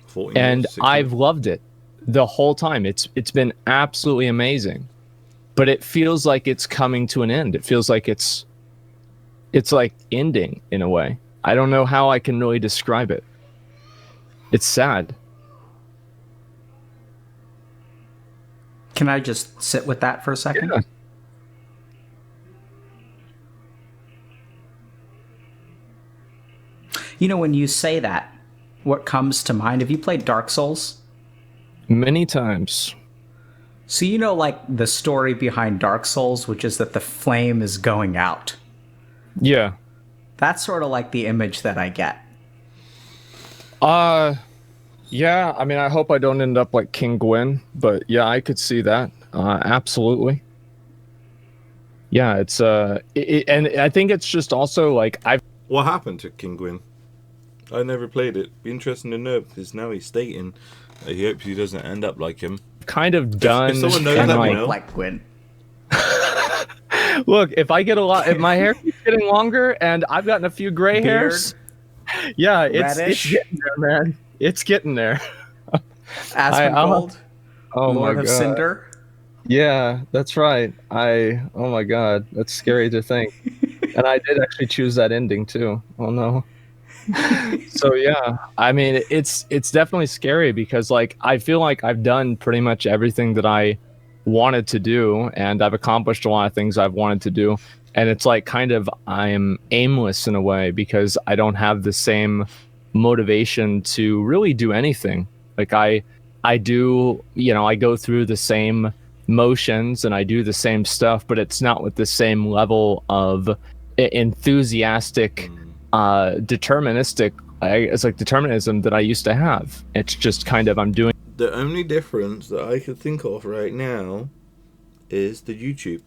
14, and 16. I've loved it the whole time. It's been absolutely amazing. But it feels like it's coming to an end. It feels like it's like ending in a way. I don't know how I can really describe it. It's sad. Can I just sit with that for a second? Yeah. You know, when you say that, what comes to mind? Have you played Dark Souls? Many times. So you know, like the story behind Dark Souls, which is that the flame is going out. Yeah. That's sort of like the image that I get. Yeah, I mean, I hope I don't end up like King Gwyn, but yeah, I could see that. Absolutely. Yeah, it's and I think it's just also like What happened to King Gwyn? I never played it. Be interesting to know, because now he's stating that he hopes he doesn't end up like him. Kind of done. If someone knows that, like Gwyn. Look, if my hair keeps getting longer and I've gotten a few gray hairs, yeah, it's getting there, man. It's getting there. Asmongold, oh Lord my of God. Cinder. Yeah, that's right. Oh my God, that's scary to think. And I did actually choose that ending too. Oh no. So yeah, I mean, it's definitely scary because like I feel like I've done pretty much everything that I wanted to do, and I've accomplished a lot of things I've wanted to do. And it's like kind of I'm aimless in a way because I don't have the same motivation to really do anything. Like I do, you know, I go through the same motions and I do the same stuff, but it's not with the same level of enthusiastic deterministic it's like determinism that I used to have. It's just kind of I'm doing. The only difference that I could think of right now is the YouTube.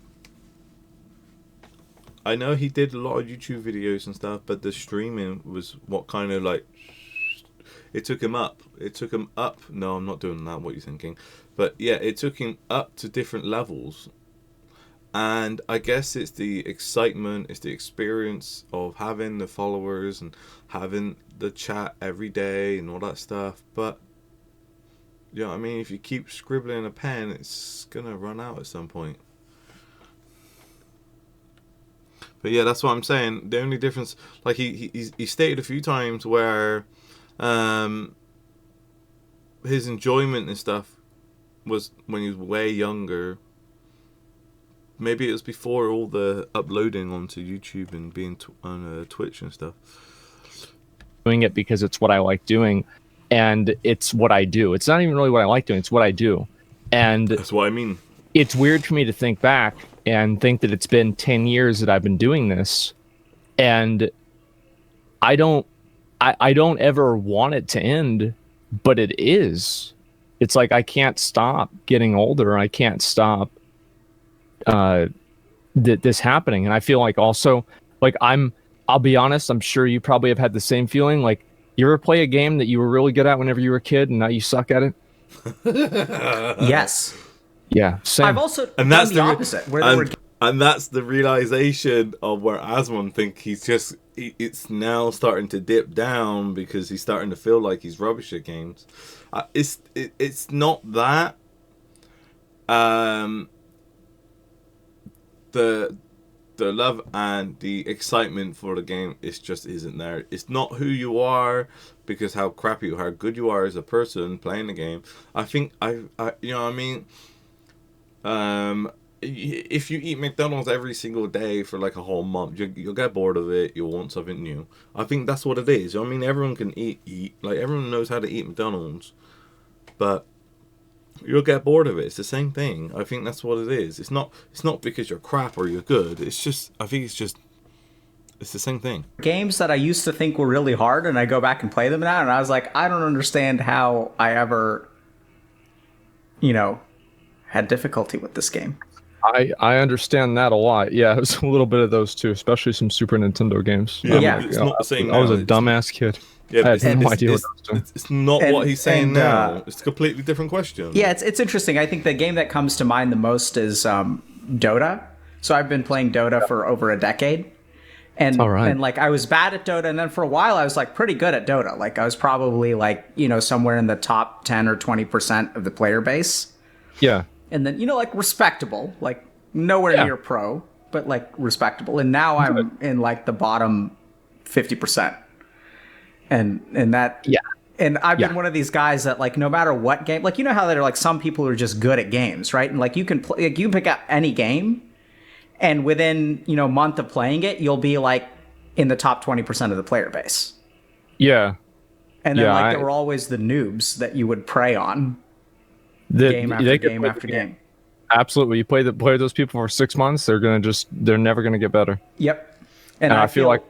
I know he did a lot of YouTube videos and stuff, but the streaming was what kind of like it took him up. It took him up. No, I'm not doing that. What you're thinking, but yeah, it took him up to different levels. And I guess it's the excitement, it's the experience of having the followers and having the chat every day and all that stuff. But, you know what I mean? If you keep scribbling a pen, it's going to run out at some point. But yeah, that's what I'm saying. The only difference, like he stated a few times where his enjoyment and stuff was when he was way younger. Maybe it was before all the uploading onto YouTube and being on Twitch and stuff. Doing it because it's what I like doing, and it's what I do. It's not even really what I like doing, it's what I do. And that's what I mean. It's weird for me to think back and think that it's been 10 years that I've been doing this, and I don't ever want it to end, but it is. It's like I can't stop getting older. I can't stop this happening. And I feel like also, like I'll be honest, I'm sure you probably have had the same feeling. Like, you ever play a game that you were really good at whenever you were a kid and now you suck at it? Yes. Yeah, same. I've also done the opposite. And that's the realization of where Asmon think it's now starting to dip down because he's starting to feel like he's rubbish at games. It's not that. The love and the excitement for the game just isn't there. It's not who you are because how crappy or how good you are as a person playing the game. I think I you know what I mean. If you eat McDonald's every single day for like a whole month, you'll get bored of it. You'll want something new. I think that's what it is. I mean, everyone can eat. Like, everyone knows how to eat McDonald's, but you'll get bored of it. It's the same thing. I think that's what it is. It's not because you're crap or you're good. It's just, I think it's the same thing. Games that I used to think were really hard, and I go back and play them now, and I was like, I don't understand how I ever, had difficulty with this game. I understand that a lot. Yeah, it was a little bit of those too, especially some Super Nintendo games. Yeah. It's not the same. I was a dumbass kid. Yeah, I had no idea what I was doing. It's not what he's saying now. It's a completely different question. Yeah, it's interesting. I think the game that comes to mind the most is Dota. So I've been playing Dota for over a decade. And, and like I was bad at Dota, and then for a while I was like pretty good at Dota. Like I was probably like, somewhere in the top 10 or 20% of the player base. Yeah. And then, like respectable, like nowhere near pro, but like respectable. And now I'm in like the bottom 50%. And that, and I've been one of these guys that like, no matter what game, like, how there are like some people who are just good at games, right? And like you can play, like, you pick out any game, and within, a month of playing it, you'll be like in the top 20% of the player base. Yeah. And then there were always the noobs that you would prey on. Game after game after game. Absolutely. You play those people for 6 months, they're never gonna get better. Yep. And I feel like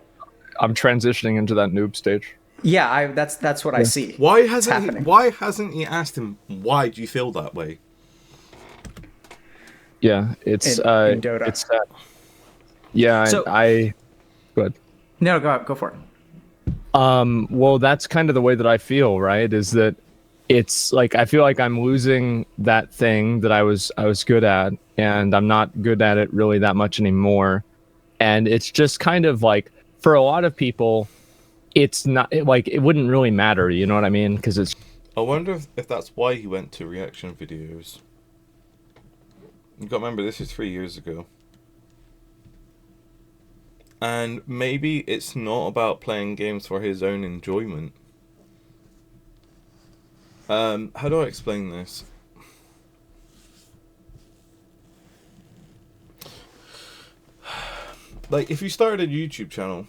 I'm transitioning into that noob stage. Yeah, that's what I see. Why hasn't he asked him, why do you feel that way? Yeah, it's in Dota. It's sad. Yeah, so, go ahead. No, go for it. Well, that's kind of the way that I feel, right? Is that it's like I feel like I'm losing that thing that I was good at, and I'm not good at it really that much anymore. And it's just kind of like, for a lot of people, it's not like it wouldn't really matter, you know what I mean? Because it's. I wonder if that's why he went to reaction videos. You got to remember, this is 3 years ago. And maybe it's not about playing games for his own enjoyment. How do I explain this? Like, if you started a YouTube channel,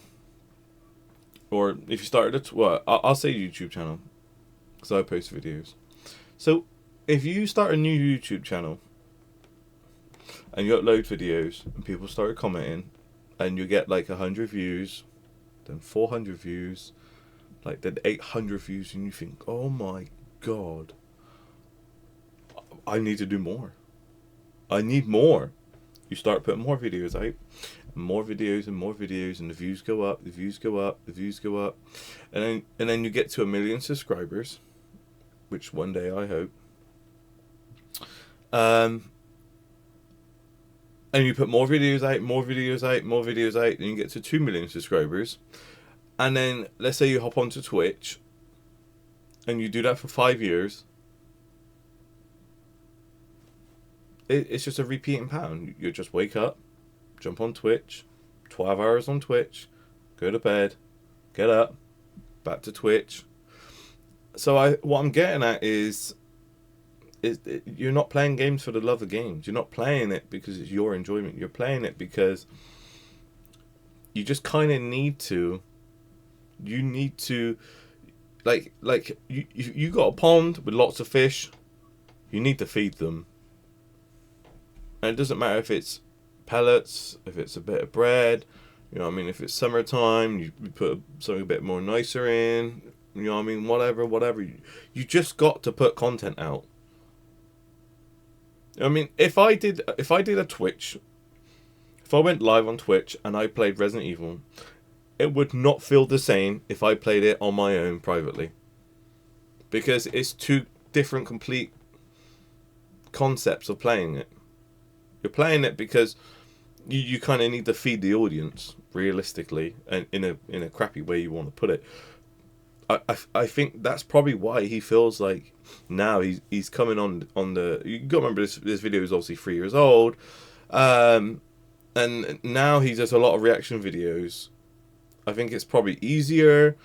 or if you started I'll say YouTube channel, because I post videos. So, if you start a new YouTube channel, and you upload videos, and people start commenting, and you get like 100 views, then 400 views, like then 800 views, and you think, oh my god, I need to do more. I need more. You start putting more videos out, more videos and more videos, and the views go up, the views go up, the views go up, and then you get to 1 million subscribers, which one day I hope. And you put more videos out, more videos out, more videos out, and you get to 2 million subscribers. And then, let's say you hop onto Twitch, and you do that for 5 years. It's just a repeating pattern. You just wake up, jump on Twitch, 12 hours on Twitch, go to bed, get up, back to Twitch. So what I'm getting at is you're not playing games for the love of games. You're not playing it because it's your enjoyment. You're playing it because you just kind of need to. You need to, like you got a pond with lots of fish. You need to feed them. And it doesn't matter if it's pellets, if it's a bit of bread. You know what I mean? If it's summertime, you put something a bit more nicer in. You know what I mean? Whatever. You just got to put content out. I mean, if I did a Twitch, if I went live on Twitch and I played Resident Evil, it would not feel the same if I played it on my own privately. Because it's two different complete concepts of playing it. You're playing it because you kind of need to feed the audience, realistically, and in a crappy way you want to put it. I think that's probably why he feels like now he's coming on the. You got to remember this video is obviously 3 years old, and now he does a lot of reaction videos. I think it's probably easier,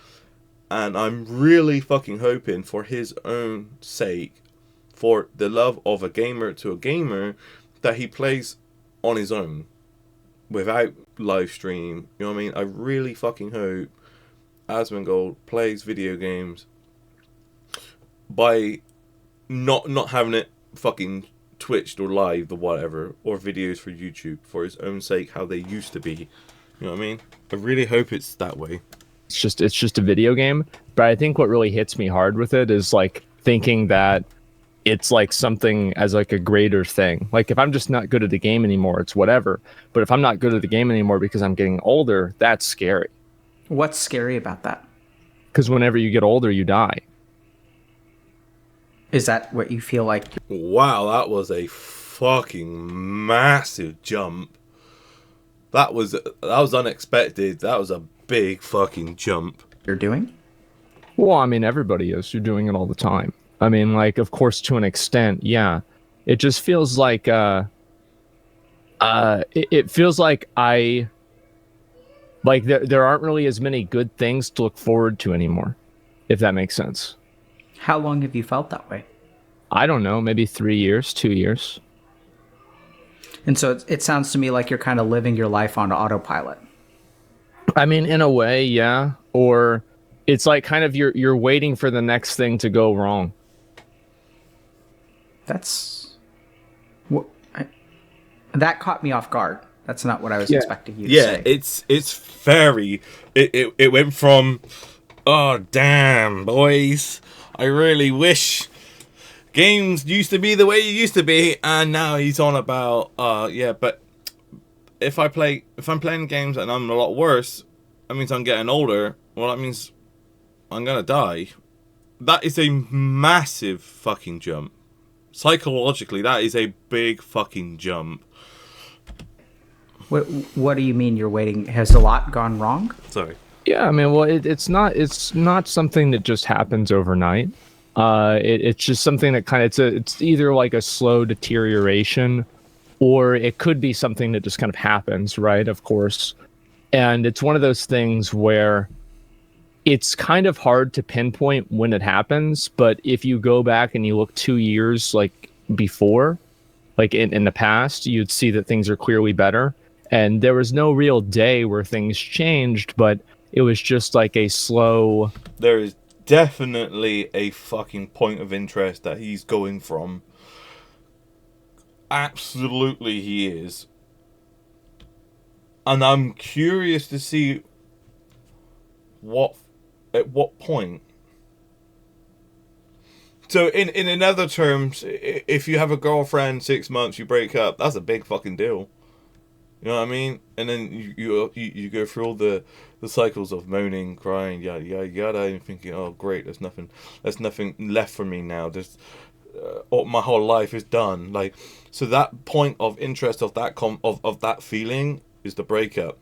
and I'm really fucking hoping for his own sake, for the love of a gamer to a gamer, that he plays on his own, without live stream. You know what I mean? I really fucking hope Asmongold plays video games by not having it fucking twitched or live or whatever, or videos for YouTube for his own sake, how they used to be. You know what I mean? I really hope it's that way. It's just a video game, but I think what really hits me hard with it is like thinking that it's like something as like a greater thing. Like if I'm just not good at the game anymore, it's whatever. But if I'm not good at the game anymore because I'm getting older, that's scary. What's scary about that? Because whenever you get older, you die. Is that what you feel like? Wow, that was a fucking massive jump. That was unexpected. That was a big fucking jump. You're doing? Well, I mean, everybody is. You're doing it all the time. I mean, like, of course, to an extent, yeah. It just feels like, it feels like there aren't really as many good things to look forward to anymore, if that makes sense. How long have you felt that way? I don't know, maybe 3 years, 2 years. And so it sounds to me like you're kind of living your life on autopilot. I mean, in a way, yeah. Or it's like kind of you're waiting for the next thing to go wrong. That caught me off guard. That's not what I was expecting you to say. Yeah, it's very. It went from, oh damn boys, I really wish games used to be the way you used to be, and now he's on about yeah, but if I'm playing games and I'm a lot worse, that means I'm getting older. Well, that means I'm gonna die. That is a massive fucking jump. Psychologically, that is a big fucking jump. What do you mean you're waiting? Has a lot gone wrong? Sorry. Yeah, I mean, well, it's not something that just happens overnight. It's just something that kind of it's either like a slow deterioration, or it could be something that just kind of happens, right? Of course. And it's one of those things where it's kind of hard to pinpoint when it happens, but if you go back and you look 2 years like before, like in the past, you'd see that things are clearly better. And there was no real day where things changed, but it was just like a slow... There is definitely a fucking point of interest that he's going from. Absolutely he is. And I'm curious to see at what point. So in other terms, if you have a girlfriend 6 months, you break up, that's a big fucking deal. You know what I mean? And then you go through all the cycles of moaning, crying, yada yada yada, and thinking, oh great, there's nothing left for me now. There's my whole life is done. Like, so that point of interest of that of that feeling is the breakup.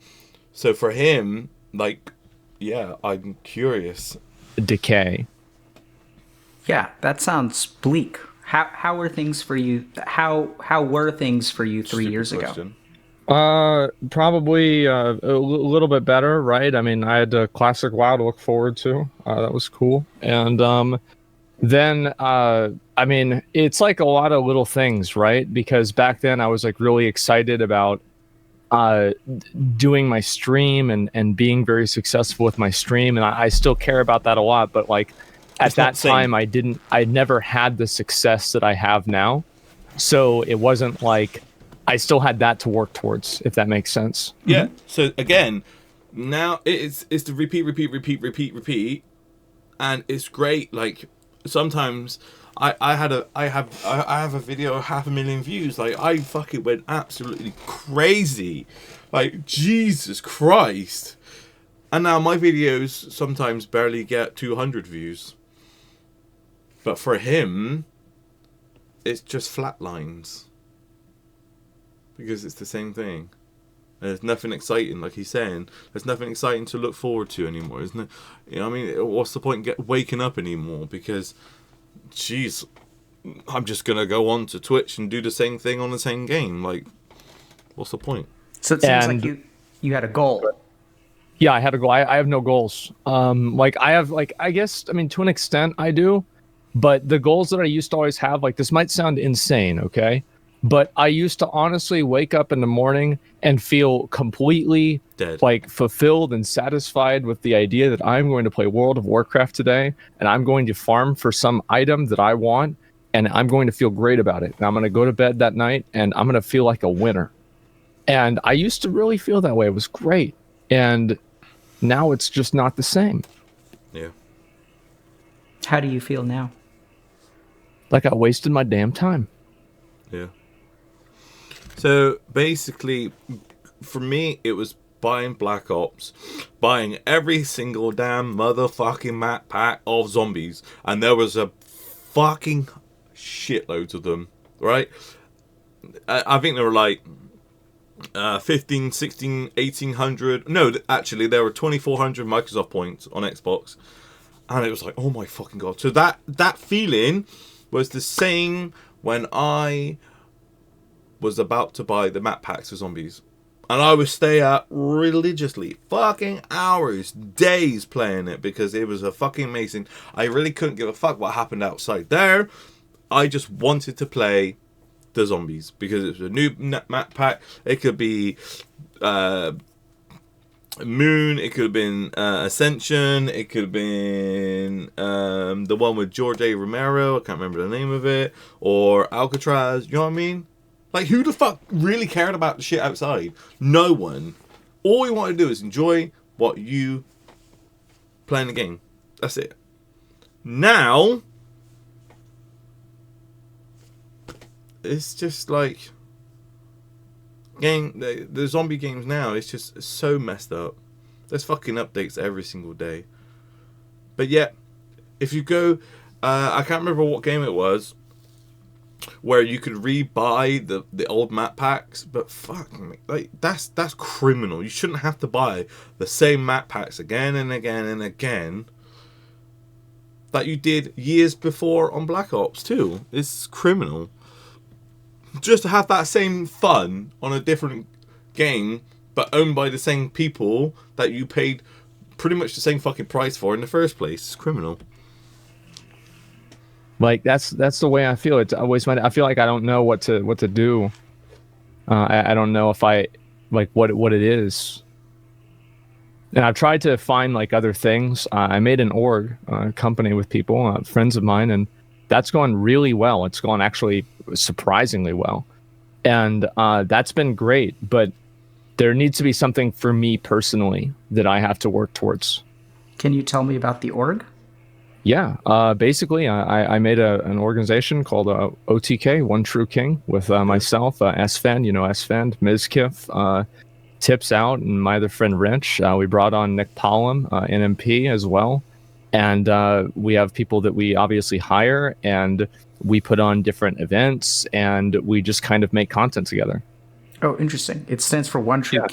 So for him, like, yeah, I'm curious. Decay. Yeah, that sounds bleak. How were things for you? How were things for you 3 years ago? Probably a little bit better, right? I mean, I had a classic WoW to look forward to. That was cool. And then I mean, it's like a lot of little things, right? Because back then I was like really excited about doing my stream and being very successful with my stream, and I still care about that a lot, but like at that time I never had the success that I have now. So it wasn't like I still had that to work towards, if that makes sense. Yeah. So again, now it's the repeat, and it's great. Like sometimes I have a video 500,000 views. Like I fucking went absolutely crazy. Like Jesus Christ. And now my videos sometimes barely get 200 views. But for him, it's just flat lines. Because it's the same thing. And there's nothing exciting, like he's saying. There's nothing exciting to look forward to anymore, isn't it? You know what I mean? What's the point in waking up anymore? Because, jeez, I'm just going to go on to Twitch and do the same thing on the same game. Like, what's the point? So it seems like you had a goal. Yeah, I had a goal. I have no goals. Like I have, like, I guess, I mean, to an extent I do, but the goals that I used to always have, like, this might sound insane, okay? But I used to honestly wake up in the morning and feel completely dead, like fulfilled and satisfied with the idea that I'm going to play World of Warcraft today, and I'm going to farm for some item that I want, and I'm going to feel great about it. And I'm going to go to bed that night, and I'm going to feel like a winner. And I used to really feel that way. It was great. And now it's just not the same. Yeah. How do you feel now? Like I wasted my damn time. Yeah. So basically, for me, it was buying Black Ops, buying every single damn motherfucking map pack of zombies, and there was a fucking shitload of them, right? I think there were like 15, 16, 1800. No, actually, there were 2400 Microsoft points on Xbox, and it was like, oh my fucking god. So that feeling was the same when I was about to buy the map packs for zombies. And I would stay up religiously, fucking hours, days playing it, because it was a fucking amazing. I really couldn't give a fuck what happened outside there. I just wanted to play the zombies because it was a new map pack. It could be Moon, it could have been Ascension, it could have been the one with George A. Romero, I can't remember the name of it, or Alcatraz, you know what I mean? Like, who the fuck really cared about the shit outside? No one. All you want to do is enjoy what you playing the game. That's it. Now, it's just like the zombie games now. It's just so messed up. There's fucking updates every single day. But yet, if you go, I can't remember what game it was, where you could re-buy the old map packs, but fuck, like that's criminal. You shouldn't have to buy the same map packs again and again and again that you did years before on Black Ops 2. It's criminal. just to have that same fun on a different game, but owned by the same people that you paid pretty much the same fucking price for in the first place. It's criminal. Like that's the way I feel. It's always I feel like I don't know what to do. I don't know if I like what it is. And I've tried to find like other things. I made an org company with people, friends of mine, and that's gone really well. It's gone actually surprisingly well, and that's been great. But there needs to be something for me personally that I have to work towards. Can you tell me about the org? Yeah, basically, I made an organization called OTK, One True King, with myself, Sven, Sven, Mizkif, Tips Out, and my other friend Rich. We brought on Nick Pollum, NMP as well. And we have people that we obviously hire, and we put on different events, and we just kind of make content together. Oh, interesting. It stands for One True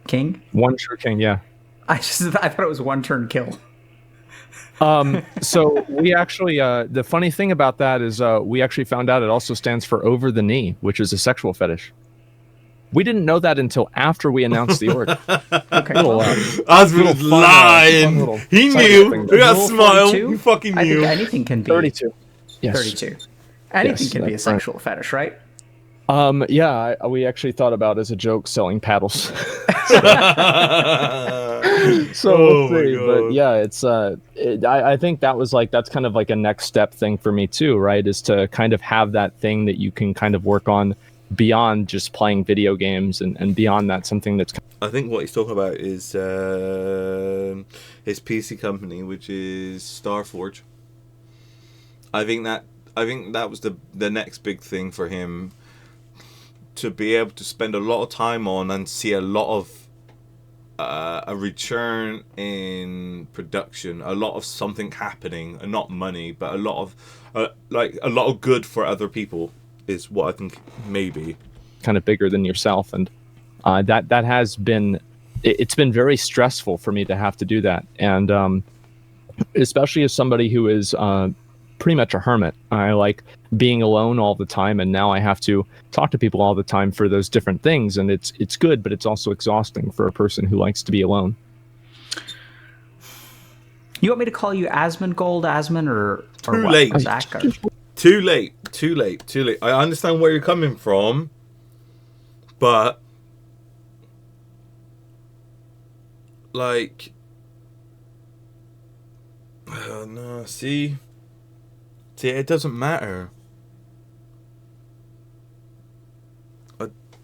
King? One True King, yeah. I thought it was One Turn Kill. So we actually, the funny thing about that is we actually found out it also stands for Over the Knee, which is a sexual fetish. We didn't know that until after we announced the org. Okay. Asmon's lying. He knew. Look at that smile. He fucking knew. I think anything can be 32. Yes. 32. Anything can be a sexual fetish, right? Yeah, we actually thought about as a joke selling paddles. So we'll see. But yeah, it's I think that was like, that's kind of like a next step thing for me too, right? Is to kind of have that thing that you can kind of work on beyond just playing video games, and beyond that, something that's... I think what he's talking about is his PC company, which is Starforge. I think that was the next big thing for him, to be able to spend a lot of time on and see a lot of a return in production, a lot of something happening, and not money, but a lot of good for other people is what I think maybe. Kind of bigger than yourself, and that has been, it's been very stressful for me to have to do that, and especially as somebody who is pretty much a hermit. I like being alone all the time, and now I have to talk to people all the time for those different things, and it's good, but it's also exhausting for a person who likes to be alone. You want me to call you Asmongold, Asmon, or Too what? late. Zach, or... Too late. I understand where you're coming from, but like, no, see, it doesn't matter.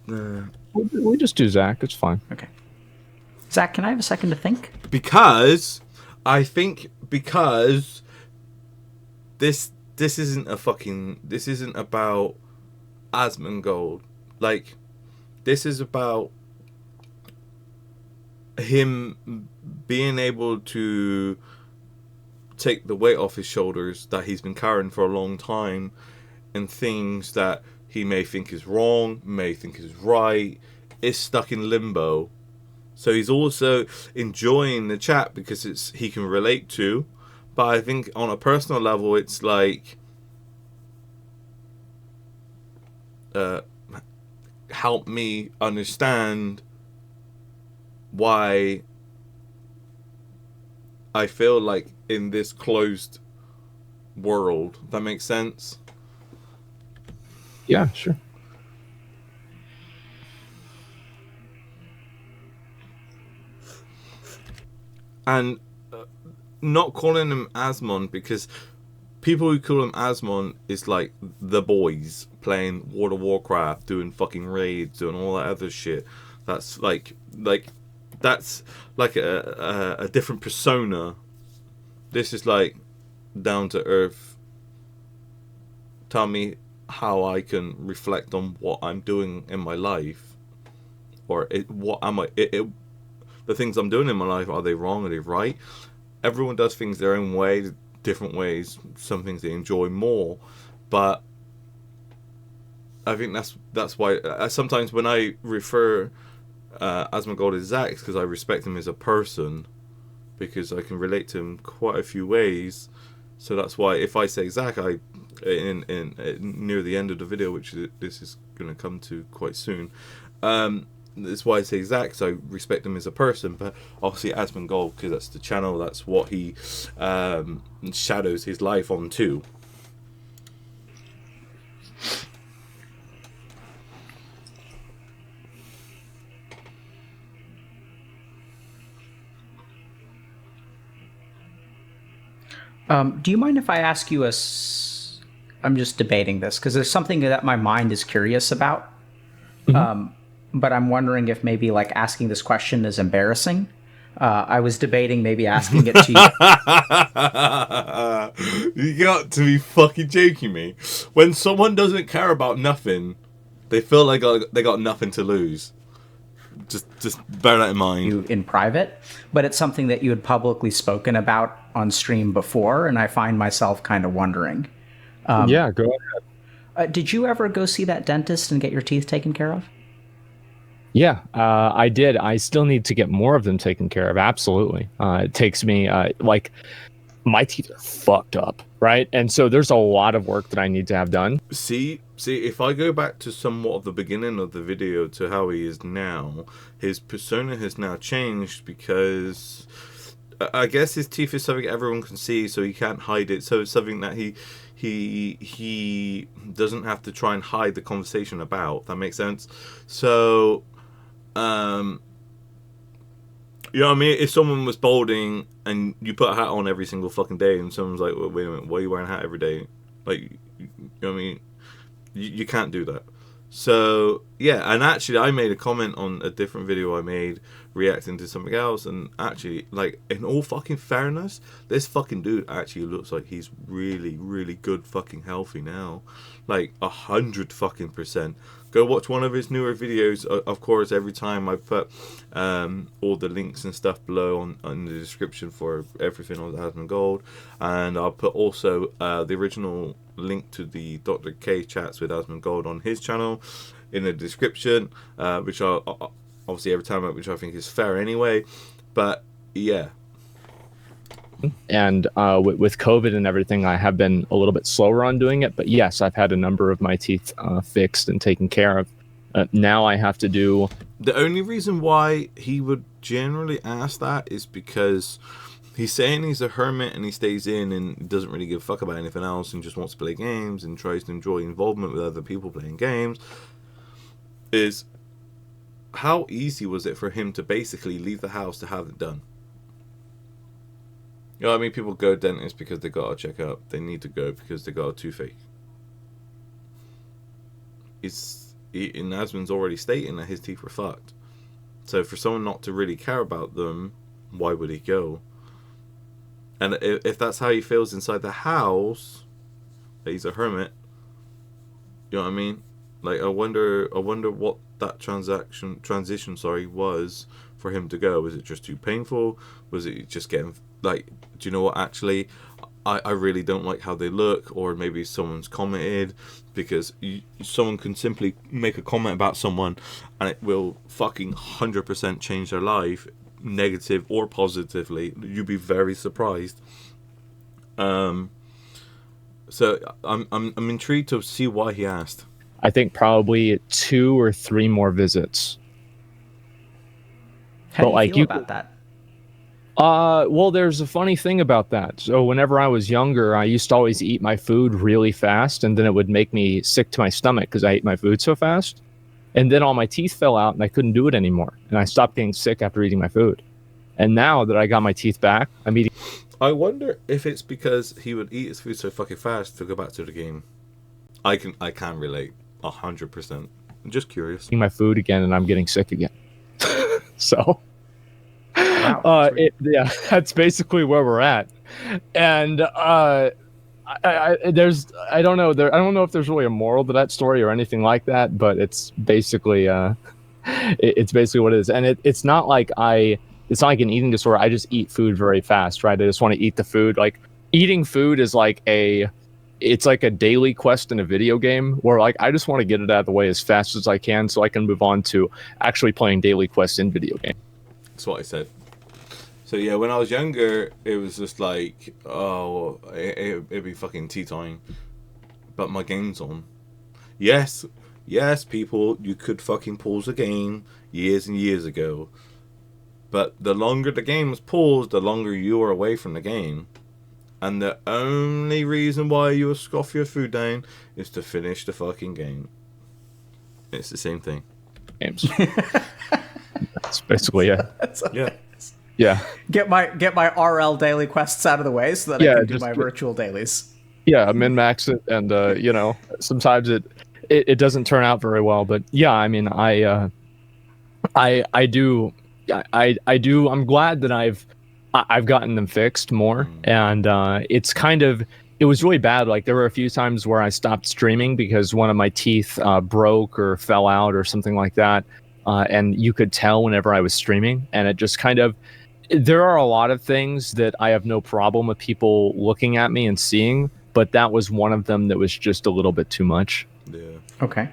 We just do Zach. It's fine. Okay. Zach, can I have a second to think? Because this isn't this isn't about Asmongold. Like, this is about him being able to take the weight off his shoulders that he's been carrying for a long time, and things that he may think is wrong, may think is right, is stuck in limbo. So he's also enjoying the chat because he can relate to, but I think on a personal level, it's like, help me understand why I feel like in this closed world. That makes sense? Yeah, sure. And not calling him Asmon, because people who call him Asmon is like the boys playing World of Warcraft, doing fucking raids, doing all that other shit. That's like that's like a different persona. This is like down to earth. Tell me how I can reflect on what I'm doing in my life, or the things I'm doing in my life. Are they wrong? Are they right? Everyone does things their own way, different ways. Some things they enjoy more, but I think that's why sometimes when I refer Asmongold as Zach, because I respect him as a person, because I can relate to him quite a few ways, So that's why if I say Zach, in near the end of the video, which this is going to come to quite soon, that's why I say Zach, because I respect him as a person, but obviously Asmongold, because that's the channel, that's what he shadows his life on too. Do you mind if I ask you I'm just debating this because there's something that my mind is curious about. But I'm wondering if maybe like asking this question is embarrassing. I was debating maybe asking it to you. You got to be fucking joking me. When someone doesn't care about nothing, they feel like they got nothing to lose. Just bear that in mind. You in private, but it's something that you had publicly spoken about on stream before, and I find myself kind of wondering. Yeah, go ahead. Did you ever go see that dentist and get your teeth taken care of? Yeah, I did. I still need to get more of them taken care of. Absolutely. It takes me like my teeth are fucked up, right? And so there's a lot of work that I need to have done. See, if I go back to somewhat of the beginning of the video to how he is now, his persona has now changed because I guess his teeth is something everyone can see, so he can't hide it. So it's something that he doesn't have to try and hide the conversation about. That makes sense. So, you know what I mean? If someone was balding and you put a hat on every single fucking day, and someone's like, well, "Wait a minute, why are you wearing a hat every day?" Like, you know what I mean? You can't do that. So yeah, and actually I made a comment on a different video I made reacting to something else, and actually, like, in all fucking fairness, this fucking dude actually looks like he's really, really good fucking healthy now. Like 100% go watch one of his newer videos. Of course, every time I put all the links and stuff below on the description for everything on Asmongold, and I'll put also the original link to the Dr. K chats with Asmongold on his channel in the description, which I'll obviously every time, which I think is fair anyway. But yeah. And with COVID and everything, I have been a little bit slower on doing it. But yes, I've had a number of my teeth fixed and taken care of. Now I have to do... The only reason why he would generally ask that is because he's saying he's a hermit and he stays in and doesn't really give a fuck about anything else and just wants to play games and tries to enjoy involvement with other people playing games. Is how easy was it for him to basically leave the house to have it done? You know what I mean? People go to dentists because they got to check up. They need to go because they got a toothache. And Asmon's already stating that his teeth were fucked. So for someone not to really care about them, why would he go? And if that's how he feels inside the house, that he's a hermit, you know what I mean? Like, I wonder what that transition was for him to go. Was it just too painful? Was it just getting, like, do you know what, actually, I really don't like how they look, or maybe someone's commented, because someone can simply make a comment about someone and it will fucking 100% change their life, negative or positively. You'd be very surprised. So I'm intrigued to see why he asked. I think probably 2 or 3 more visits. How do you feel about that? Well, there's a funny thing about that. So whenever I was younger, I used to always eat my food really fast, and then it would make me sick to my stomach because I ate my food so fast. And then all my teeth fell out and I couldn't do it anymore. And I stopped getting sick after eating my food. And now that I got my teeth back, I'm eating... I wonder if it's because he would eat his food so fucking fast to go back to the game. I can relate 100%. I'm just curious. Eating my food again and I'm getting sick again. So... Wow, yeah, that's basically where we're at. And I don't know if there's really a moral to that story or anything like that, but it's basically it's basically what it is. And it's not like an eating disorder. I just eat food very fast, right? I just want to eat the food. Like, eating food is like it's like a daily quest in a video game where, like, I just want to get it out of the way as fast as I can so I can move on to actually playing daily quests in video game. That's what I said. So yeah, when I was younger, it was just like, oh, it'd be fucking tea time, but my game's on. Yes, yes, people, you could fucking pause a game years and years ago, but the longer the game was paused, the longer you were away from the game, and the only reason why you would scoff your food down is to finish the fucking game. It's the same thing. Games. That's basically it. Yeah. Yeah. Get my RL daily quests out of the way so that I can do my virtual dailies. Yeah, min-max it, and you know, sometimes it doesn't turn out very well, but yeah, I mean, I do. I'm glad that I've gotten them fixed more, and it's kind of, it was really bad. Like there were a few times where I stopped streaming because one of my teeth broke or fell out or something like that, and you could tell whenever I was streaming, and it just kind of. There are a lot of things that I have no problem with people looking at me and seeing, but that was one of them that was just a little bit too much. Yeah. Okay.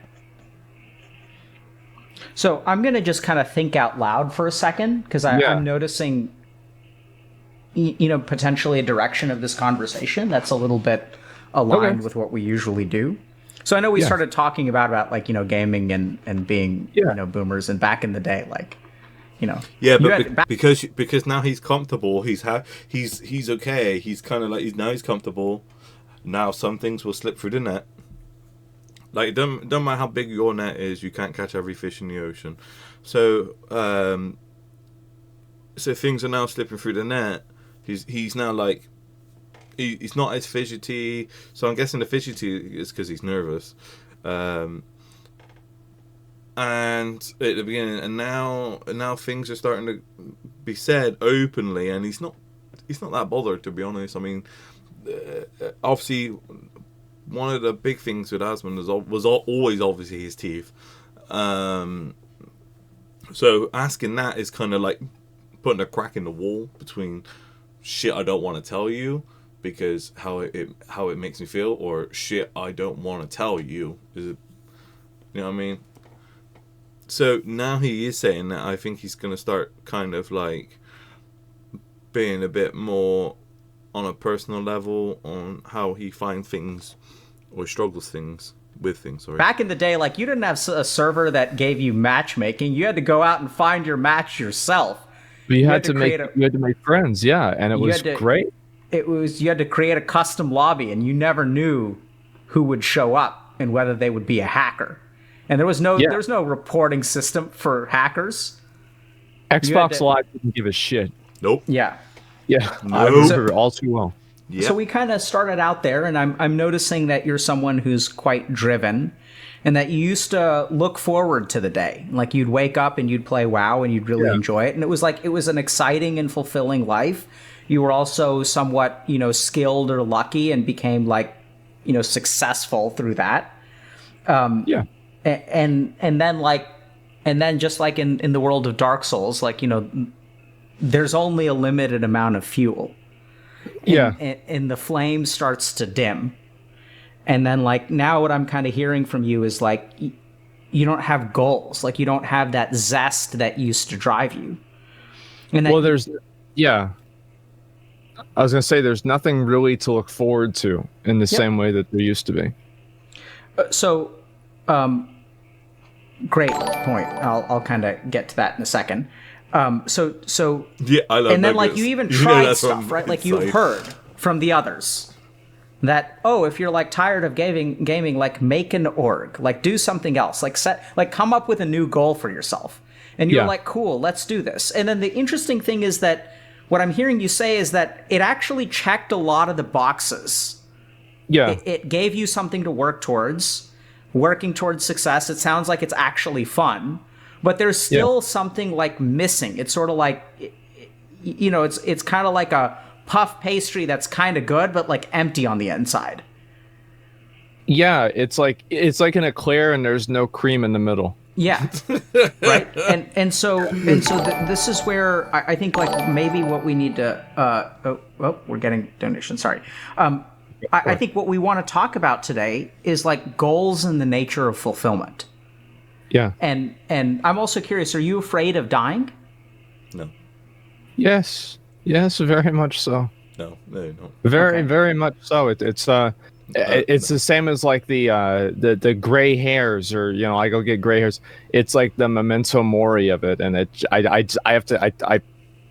So I'm going to just kind of think out loud for a second, because I'm noticing, you know, potentially a direction of this conversation that's a little bit aligned with what we usually do. So I know we started talking about like, you know, gaming and being, you know, boomers, and back in the day, like, you know. Yeah, but because now he's comfortable, he's okay. He's kind of like he's comfortable. Now some things will slip through the net. Like it don't matter how big your net is, you can't catch every fish in the ocean. So so things are now slipping through the net. He's now like he's not as fidgety. So I'm guessing the fidgety is because he's nervous. And at the beginning, and now things are starting to be said openly, and he's not that bothered, to be honest. I mean, obviously, one of the big things with Asmon was always obviously his teeth. So asking that is kind of like putting a crack in the wall between shit I don't want to tell you because how it makes me feel, or shit I don't want to tell you. Is it, you know what I mean? So now he is saying that. I think he's going to start kind of like being a bit more on a personal level on how he finds things or struggles with things. Sorry. Back in the day, like you didn't have a server that gave you matchmaking. You had to go out and find your match yourself. But you had to make friends, yeah, and it was great. You had to create a custom lobby, and you never knew who would show up and whether they would be a hacker. And there was no reporting system for hackers. Xbox Live didn't give a shit. Nope. Yeah. Yeah. Nope. I remember all too well. Yep. So we kind of started out there, and I'm noticing that you're someone who's quite driven, and that you used to look forward to the day. Like you'd wake up and you'd play WoW and you'd really enjoy it, and it was an exciting and fulfilling life. You were also somewhat, you know, skilled or lucky, and became like, you know, successful through that. And then just like in the world of Dark Souls, like, you know, there's only a limited amount of fuel. And the flame starts to dim. And then like now what I'm kind of hearing from you is like you don't have goals. Like you don't have that zest that used to drive you. And I was going to say there's nothing really to look forward to in the same way that there used to be. Great point. I'll kind of get to that in a second. So yeah, I love. And then like you even tried stuff, right? Like you've heard from the others that if you're like tired of gaming, like make an org, like do something else, like come up with a new goal for yourself. And you're like, cool, let's do this. And then the interesting thing is that what I'm hearing you say is that it actually checked a lot of the boxes. Yeah, it gave you something to work towards. Working towards success, it sounds like it's actually fun, but there's still something like missing. It's sort of like, you know, it's kind of like a puff pastry that's kind of good, but like empty on the inside. Yeah, it's like an eclair and there's no cream in the middle. Yeah, right. And so this is where I think like maybe what we need to. We're getting donations. Sorry. I think what we want to talk about today is like goals and the nature of fulfillment. Yeah. And I'm also curious, are you afraid of dying? No. Yes. Yes, very much so. No, not. Very much so. It's the same as like the gray hairs, or I go get gray hairs. It's like the memento mori of it, and I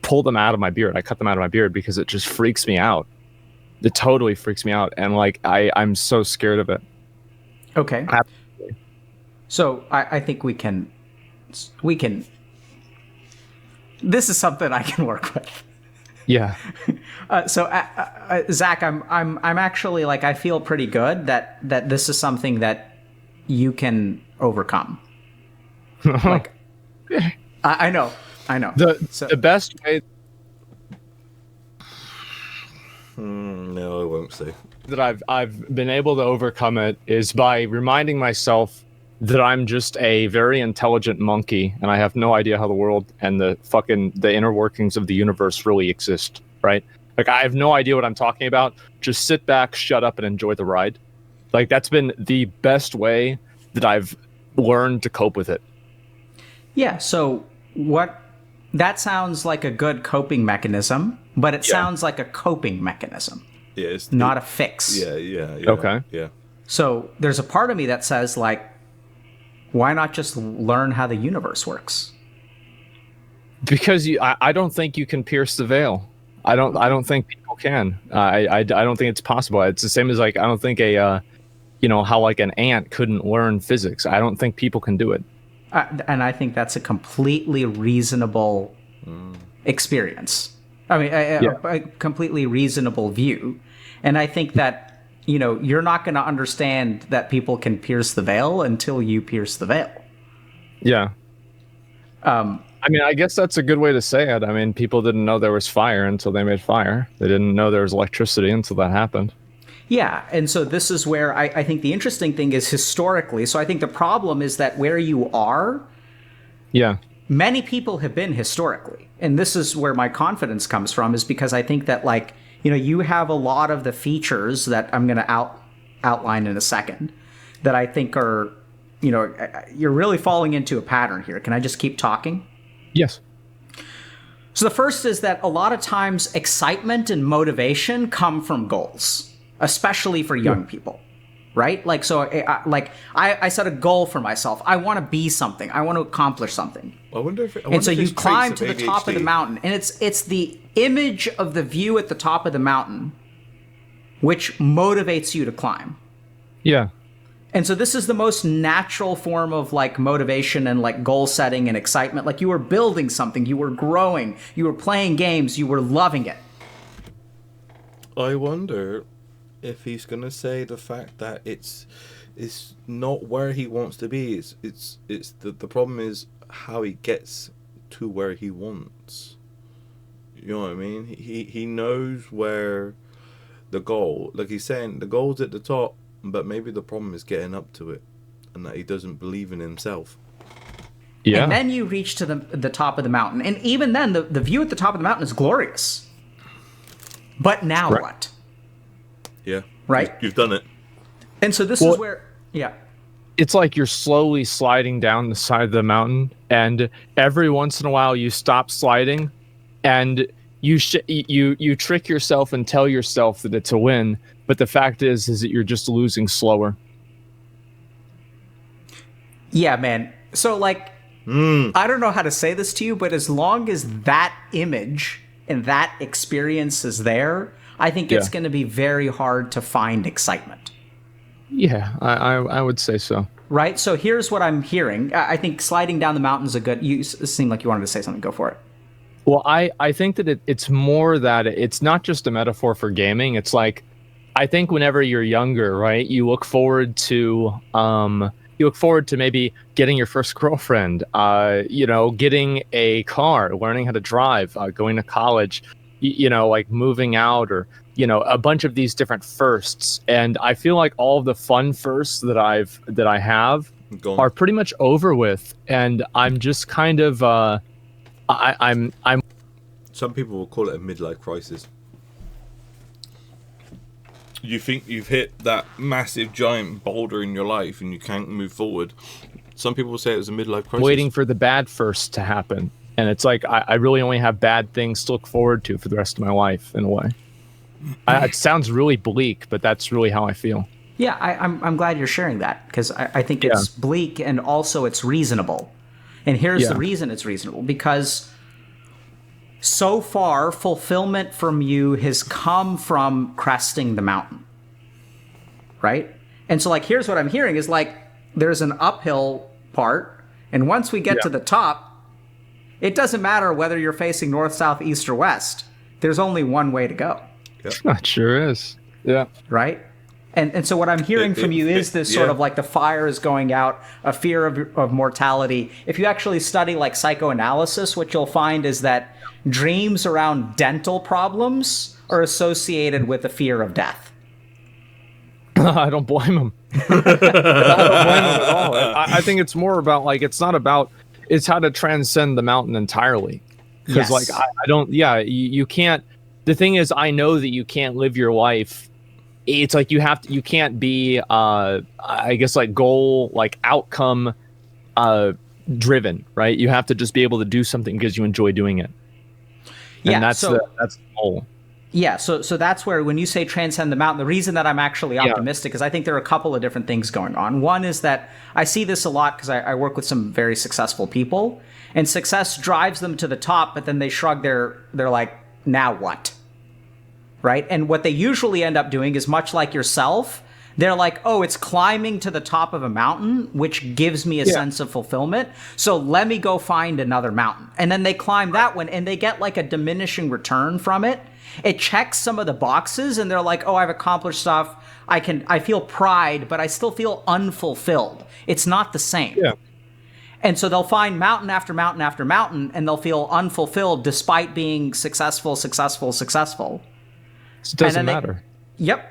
pull them out of my beard. I cut them out of my beard because it just freaks me out. It totally freaks me out, and like I'm so scared of it. Okay. Absolutely. So I think we can. This is something I can work with. Yeah. Zach, I'm actually like, I feel pretty good that this is something that you can overcome. Like, I know. The best way. No, I won't say that I've been able to overcome it is by reminding myself that I'm just a very intelligent monkey, and I have no idea how the world and the inner workings of the universe really exist, right? Like, I have no idea what I'm talking about. Just sit back, shut up, and enjoy the ride. Like, that's been the best way that I've learned to cope with it. Yeah, so that sounds like a good coping mechanism, but it sounds like a coping mechanism. Yeah, it's not a fix. Yeah. Okay. Yeah. So there's a part of me that says, like, why not just learn how the universe works? Because I don't think you can pierce the veil. I don't think people can. I don't think it's possible. It's the same as, like, I don't think how like an ant couldn't learn physics. I don't think people can do it. And I think that's a completely reasonable experience. I mean, a completely reasonable view. And I think that, you're not going to understand that people can pierce the veil until you pierce the veil. Yeah. I mean, I guess that's a good way to say it. I mean, people didn't know there was fire until they made fire. They didn't know there was electricity until that happened. Yeah, and so this is where I think the interesting thing is historically. So I think the problem is that where you are, many people have been historically. And this is where my confidence comes from, is because I think that, like, you have a lot of the features that I'm going to outline in a second that I think are, you're really falling into a pattern here. Can I just keep talking? Yes. So the first is that a lot of times excitement and motivation come from goals, especially for young people, right? Like, so I set a goal for myself. I want to be something. I want to accomplish something. And so you climb to the top of the mountain, and it's the image of the view at the top of the mountain which motivates you to climb. Yeah. And so this is the most natural form of, like, motivation and, like, goal setting and excitement. Like, you were building something, you were growing, you were playing games, you were loving it. I wonder if he's gonna say the fact that it's not where he wants to be. It's the problem is how he gets to where he wants. You know what I mean? He knows where the goal, like he's saying, the goal's at the top, but maybe the problem is getting up to it, and that he doesn't believe in himself. Yeah. And then you reach to the top of the mountain, and even then, the view at the top of the mountain is glorious. But now what? Yeah. Right? You've done it. And so this is where, it's like you're slowly sliding down the side of the mountain, and every once in a while you stop sliding, and you trick yourself and tell yourself that it's a win, but the fact is that you're just losing slower. Yeah, man. So, like, I don't know how to say this to you, but as long as that image and that experience is there, I think it's going to be very hard to find excitement. Yeah, I would say so. Right? So here's what I'm hearing. I think sliding down the mountain is a good... You seem like you wanted to say something. Go for it. Well, I think that it's more that it's not just a metaphor for gaming. It's like, I think whenever you're younger, right, you look forward to maybe getting your first girlfriend, getting a car, learning how to drive, going to college, like moving out, or a bunch of these different firsts. And I feel like all of the fun firsts that I have are pretty much over with, and I'm just kind of I'm. Some people will call it a midlife crisis. You think you've hit that massive giant boulder in your life and you can't move forward. Some people will say it was a midlife crisis. Waiting for the bad first to happen, And it's like I really only have bad things to look forward to for the rest of my life, in a way. It sounds really bleak, but that's really how I feel. Yeah, I'm glad you're sharing that, because I think it's bleak, and also it's reasonable. And here's the reason it's reasonable, because so far fulfillment from you has come from cresting the mountain, right? And so like, here's what I'm hearing is like, there's an uphill part, and once we get to the top, it doesn't matter whether you're facing north, south, east, or west. There's only one way to go. Yep. That sure is. Yeah. Right? And so what I'm hearing from you is this sort of like the fire is going out, a fear of mortality. If you actually study like psychoanalysis, what you'll find is that dreams around dental problems are associated with the fear of death. I don't blame them. I don't blame them at all. I think it's more about like, it's how to transcend the mountain entirely. Because like, I don't, you can't, the thing is, I know that you can't live your life. It's like you can't be, I guess like outcome, driven, right? You have to just be able to do something because you enjoy doing it. And that's the goal. Yeah, so that's where, when you say transcend the mountain, the reason that I'm actually optimistic is I think there are a couple of different things going on. One is that I see this a lot because I work with some very successful people, and success drives them to the top, but then they shrug they're like, now what? Right? And what they usually end up doing is much like yourself. They're like, oh, it's climbing to the top of a mountain, which gives me a sense of fulfillment. So let me go find another mountain. And then they climb that one, and they get like a diminishing return from it. It checks some of the boxes, and they're like, oh, I've accomplished stuff. I feel pride, but I still feel unfulfilled. It's not the same. Yeah. And so they'll find mountain after mountain after mountain, and they'll feel unfulfilled despite being successful. It doesn't matter. Yep.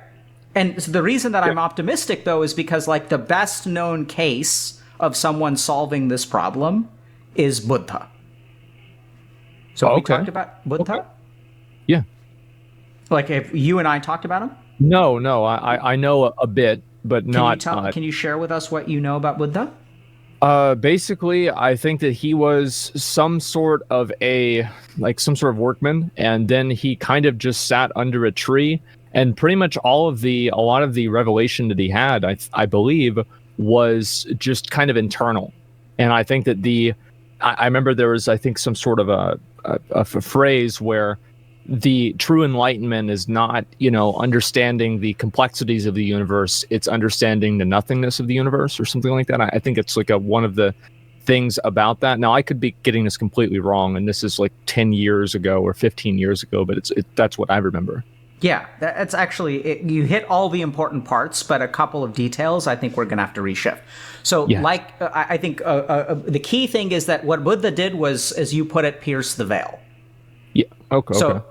And so the reason that I'm optimistic, though, is because like the best known case of someone solving this problem is Buddha. So we talked about Buddha? Okay. Yeah. Like, if you and I talked about him? No, I know a bit, but Can you share with us what you know about Buddha? Basically, I think that he was some sort of workman, and then he kind of just sat under a tree, and pretty much a lot of the revelation that he had, I believe, was just kind of internal. And I think that I remember there was, I think, some sort of a phrase where the true enlightenment is not, understanding the complexities of the universe. It's understanding the nothingness of the universe, or something like that. I think it's like one of the things about that. Now, I could be getting this completely wrong, and this is like 10 years ago or 15 years ago, but that's what I remember. Yeah, that's actually, you hit all the important parts, but a couple of details I think we're going to have to reshift. So I think the key thing is that what Buddha did was, as you put it, pierce the veil. Yeah, okay.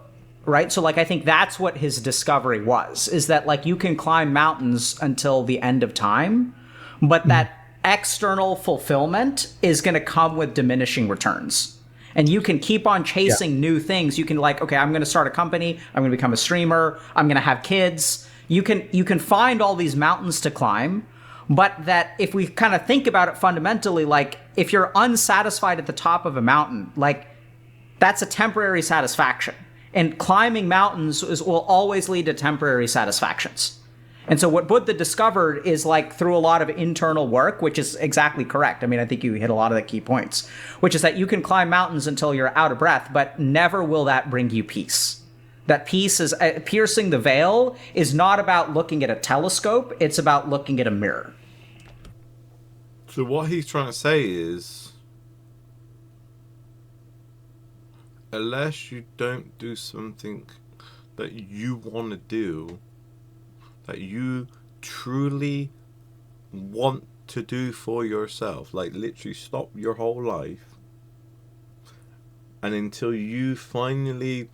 Right? So, like, I think that's what his discovery was, is that, like, you can climb mountains until the end of time, but that external fulfillment is going to come with diminishing returns. And you can keep on chasing new things. You can, like, okay, I'm going to start a company. I'm going to become a streamer. I'm going to have kids. You can find all these mountains to climb, but that if we kind of think about it fundamentally, like, if you're unsatisfied at the top of a mountain, like, that's a temporary satisfaction. And climbing mountains will always lead to temporary satisfactions. And so what Buddha discovered is, like, through a lot of internal work, which is exactly correct. I mean, I think you hit a lot of the key points, which is that you can climb mountains until you're out of breath, but never will that bring you peace. That peace is piercing the veil is not about looking at a telescope. It's about looking at a mirror. So what he's trying to say is, unless you don't do something that you want to do, that you truly want to do for yourself, like literally stop your whole life, and until you finally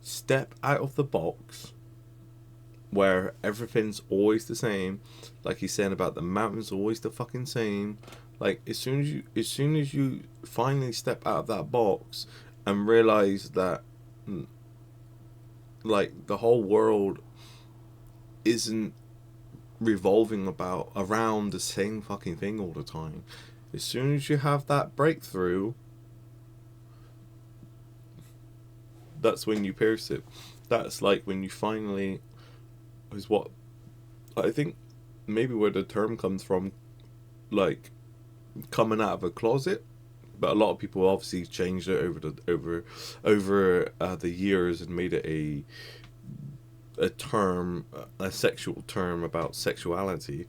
step out of the box where everything's always the same, like he's saying about the mountains always the fucking same, like as soon as you finally step out of that box and realize that, like, the whole world isn't revolving around the same fucking thing all the time. As soon as you have that breakthrough, that's when you pierce it. That's like when you finally, is what I think maybe where the term comes from, like coming out of a closet. But a lot of people obviously changed it over the years and made it a term, a sexual term about sexuality.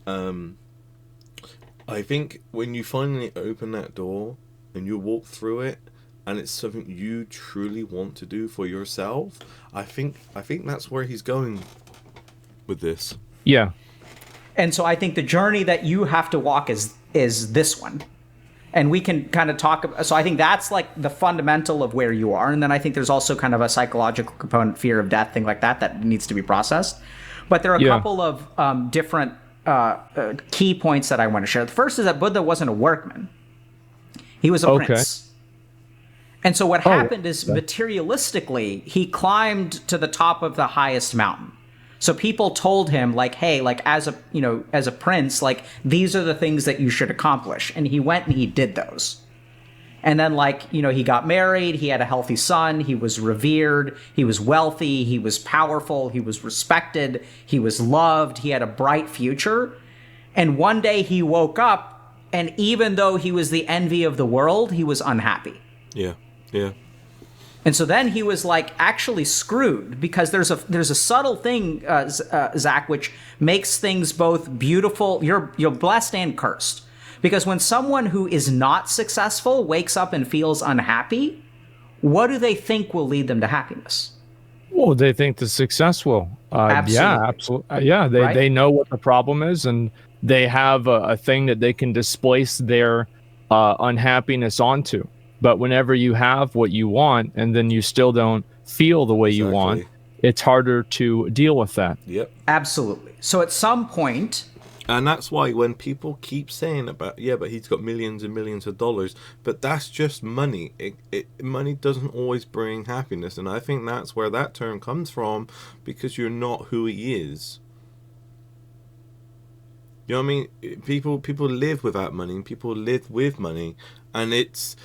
I think when you finally open that door and you walk through it, and it's something you truly want to do for yourself, I think that's where he's going with this. Yeah. And so I think the journey that you have to walk is this one. And we can kind of talk. So I think that's like the fundamental of where you are. And then I think there's also kind of a psychological component, fear of death, thing like that needs to be processed. But there are a couple of different key points that I want to share. The first is that Buddha wasn't a workman. He was a prince. And so what happened is materialistically, he climbed to the top of the highest mountain. So people told him, like, hey, like as a prince, like these are the things that you should accomplish. And he went and he did those. And then, like, he got married, he had a healthy son, he was revered, he was wealthy, he was powerful, he was respected, he was loved, he had a bright future. And one day he woke up, and even though he was the envy of the world, he was unhappy. Yeah, yeah. And so then he was like actually screwed, because there's a subtle thing, Zach, which makes things both beautiful. You're blessed and cursed, because when someone who is not successful wakes up and feels unhappy, what do they think will lead them to happiness? Well, they think the success will. Absolutely. Yeah, absolutely. Yeah, they know what the problem is, and they have a thing that they can displace their unhappiness onto. But whenever you have what you want and then you still don't feel the way you want, it's harder to deal with that. Yep. Absolutely. So at some point... And that's why when people keep saying about, but he's got millions and millions of dollars, but that's just money. Money doesn't always bring happiness. And I think that's where that term comes from, because you're not who he is. You know what I mean? People live without money, and people live with money. And it's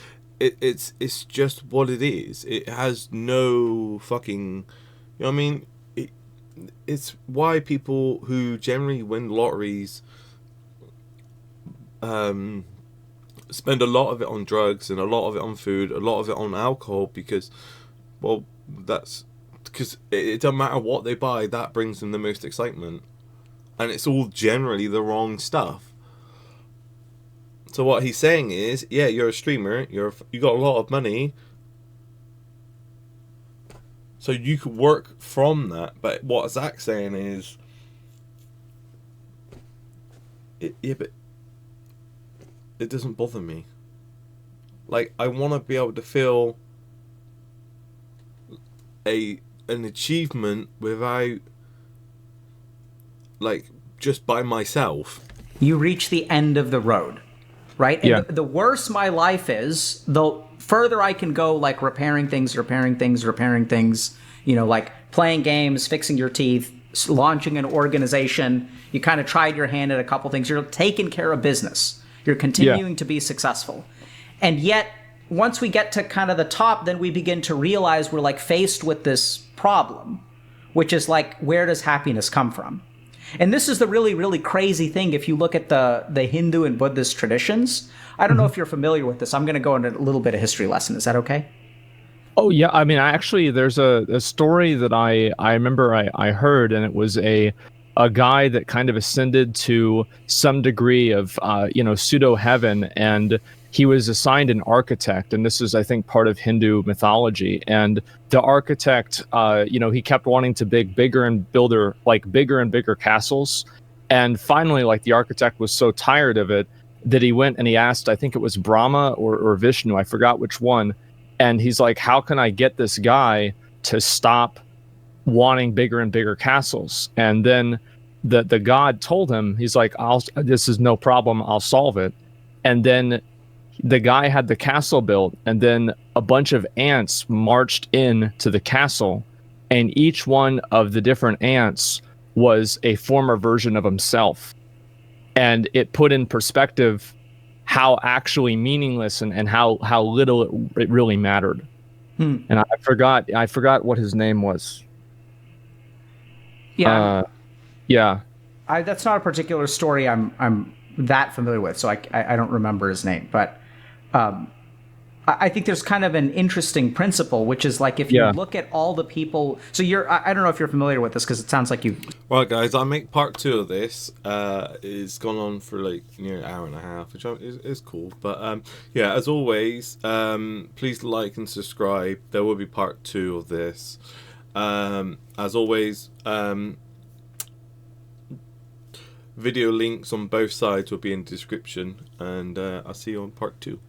just what it is. It has no fucking, you know what I mean? It's why people who generally win lotteries spend a lot of it on drugs and a lot of it on food, a lot of it on alcohol, because, well, that's because it doesn't matter what they buy, that brings them the most excitement, and it's all generally the wrong stuff. So what he's saying is, yeah, you're a streamer, you got a lot of money, so you could work from that. But what Zach's saying is, but it doesn't bother me. Like, I want to be able to feel an achievement without, like, just by myself. You reach the end of the road. Right? And the worse my life is, the further I can go, like repairing things, like playing games, fixing your teeth, launching an organization. You kind of tried your hand at a couple things. You're taking care of business. You're continuing to be successful. And yet, once we get to kind of the top, then we begin to realize we're like faced with this problem, which is like, where does happiness come from? And this is the really, really crazy thing. If you look at the Hindu and Buddhist traditions, I don't know if you're familiar with this. I'm going to go into a little bit of history lesson. Is that okay? Oh, yeah. I mean, actually, there's a story that I remember I heard, and it was a guy that kind of ascended to some degree of, pseudo heaven, and he was assigned an architect, and this is, I think, part of Hindu mythology. And the architect, he kept wanting to build bigger and bigger castles. And finally, like, the architect was so tired of it that he went and he asked, I think it was Brahma or Vishnu, I forgot which one. And he's like, how can I get this guy to stop wanting bigger and bigger castles? And then the god told him, he's like, this is no problem, I'll solve it. And then the guy had the castle built, and then a bunch of ants marched in to the castle, and each one of the different ants was a former version of himself. And it put in perspective how actually meaningless and how little it really mattered. and I forgot what his name was. Yeah. Yeah. That's not a particular story I'm that familiar with, so I don't remember his name. But I think there's kind of an interesting principle, which is like if you look at all the people. So I don't know if you're familiar with this because it sounds like you. Right, guys, I make part 2 of this. It's gone on for like near an hour and a half, which is cool. But yeah, as always, please like and subscribe. There will be part 2 of this. As always, video links on both sides will be in the description, and I'll see you on part 2.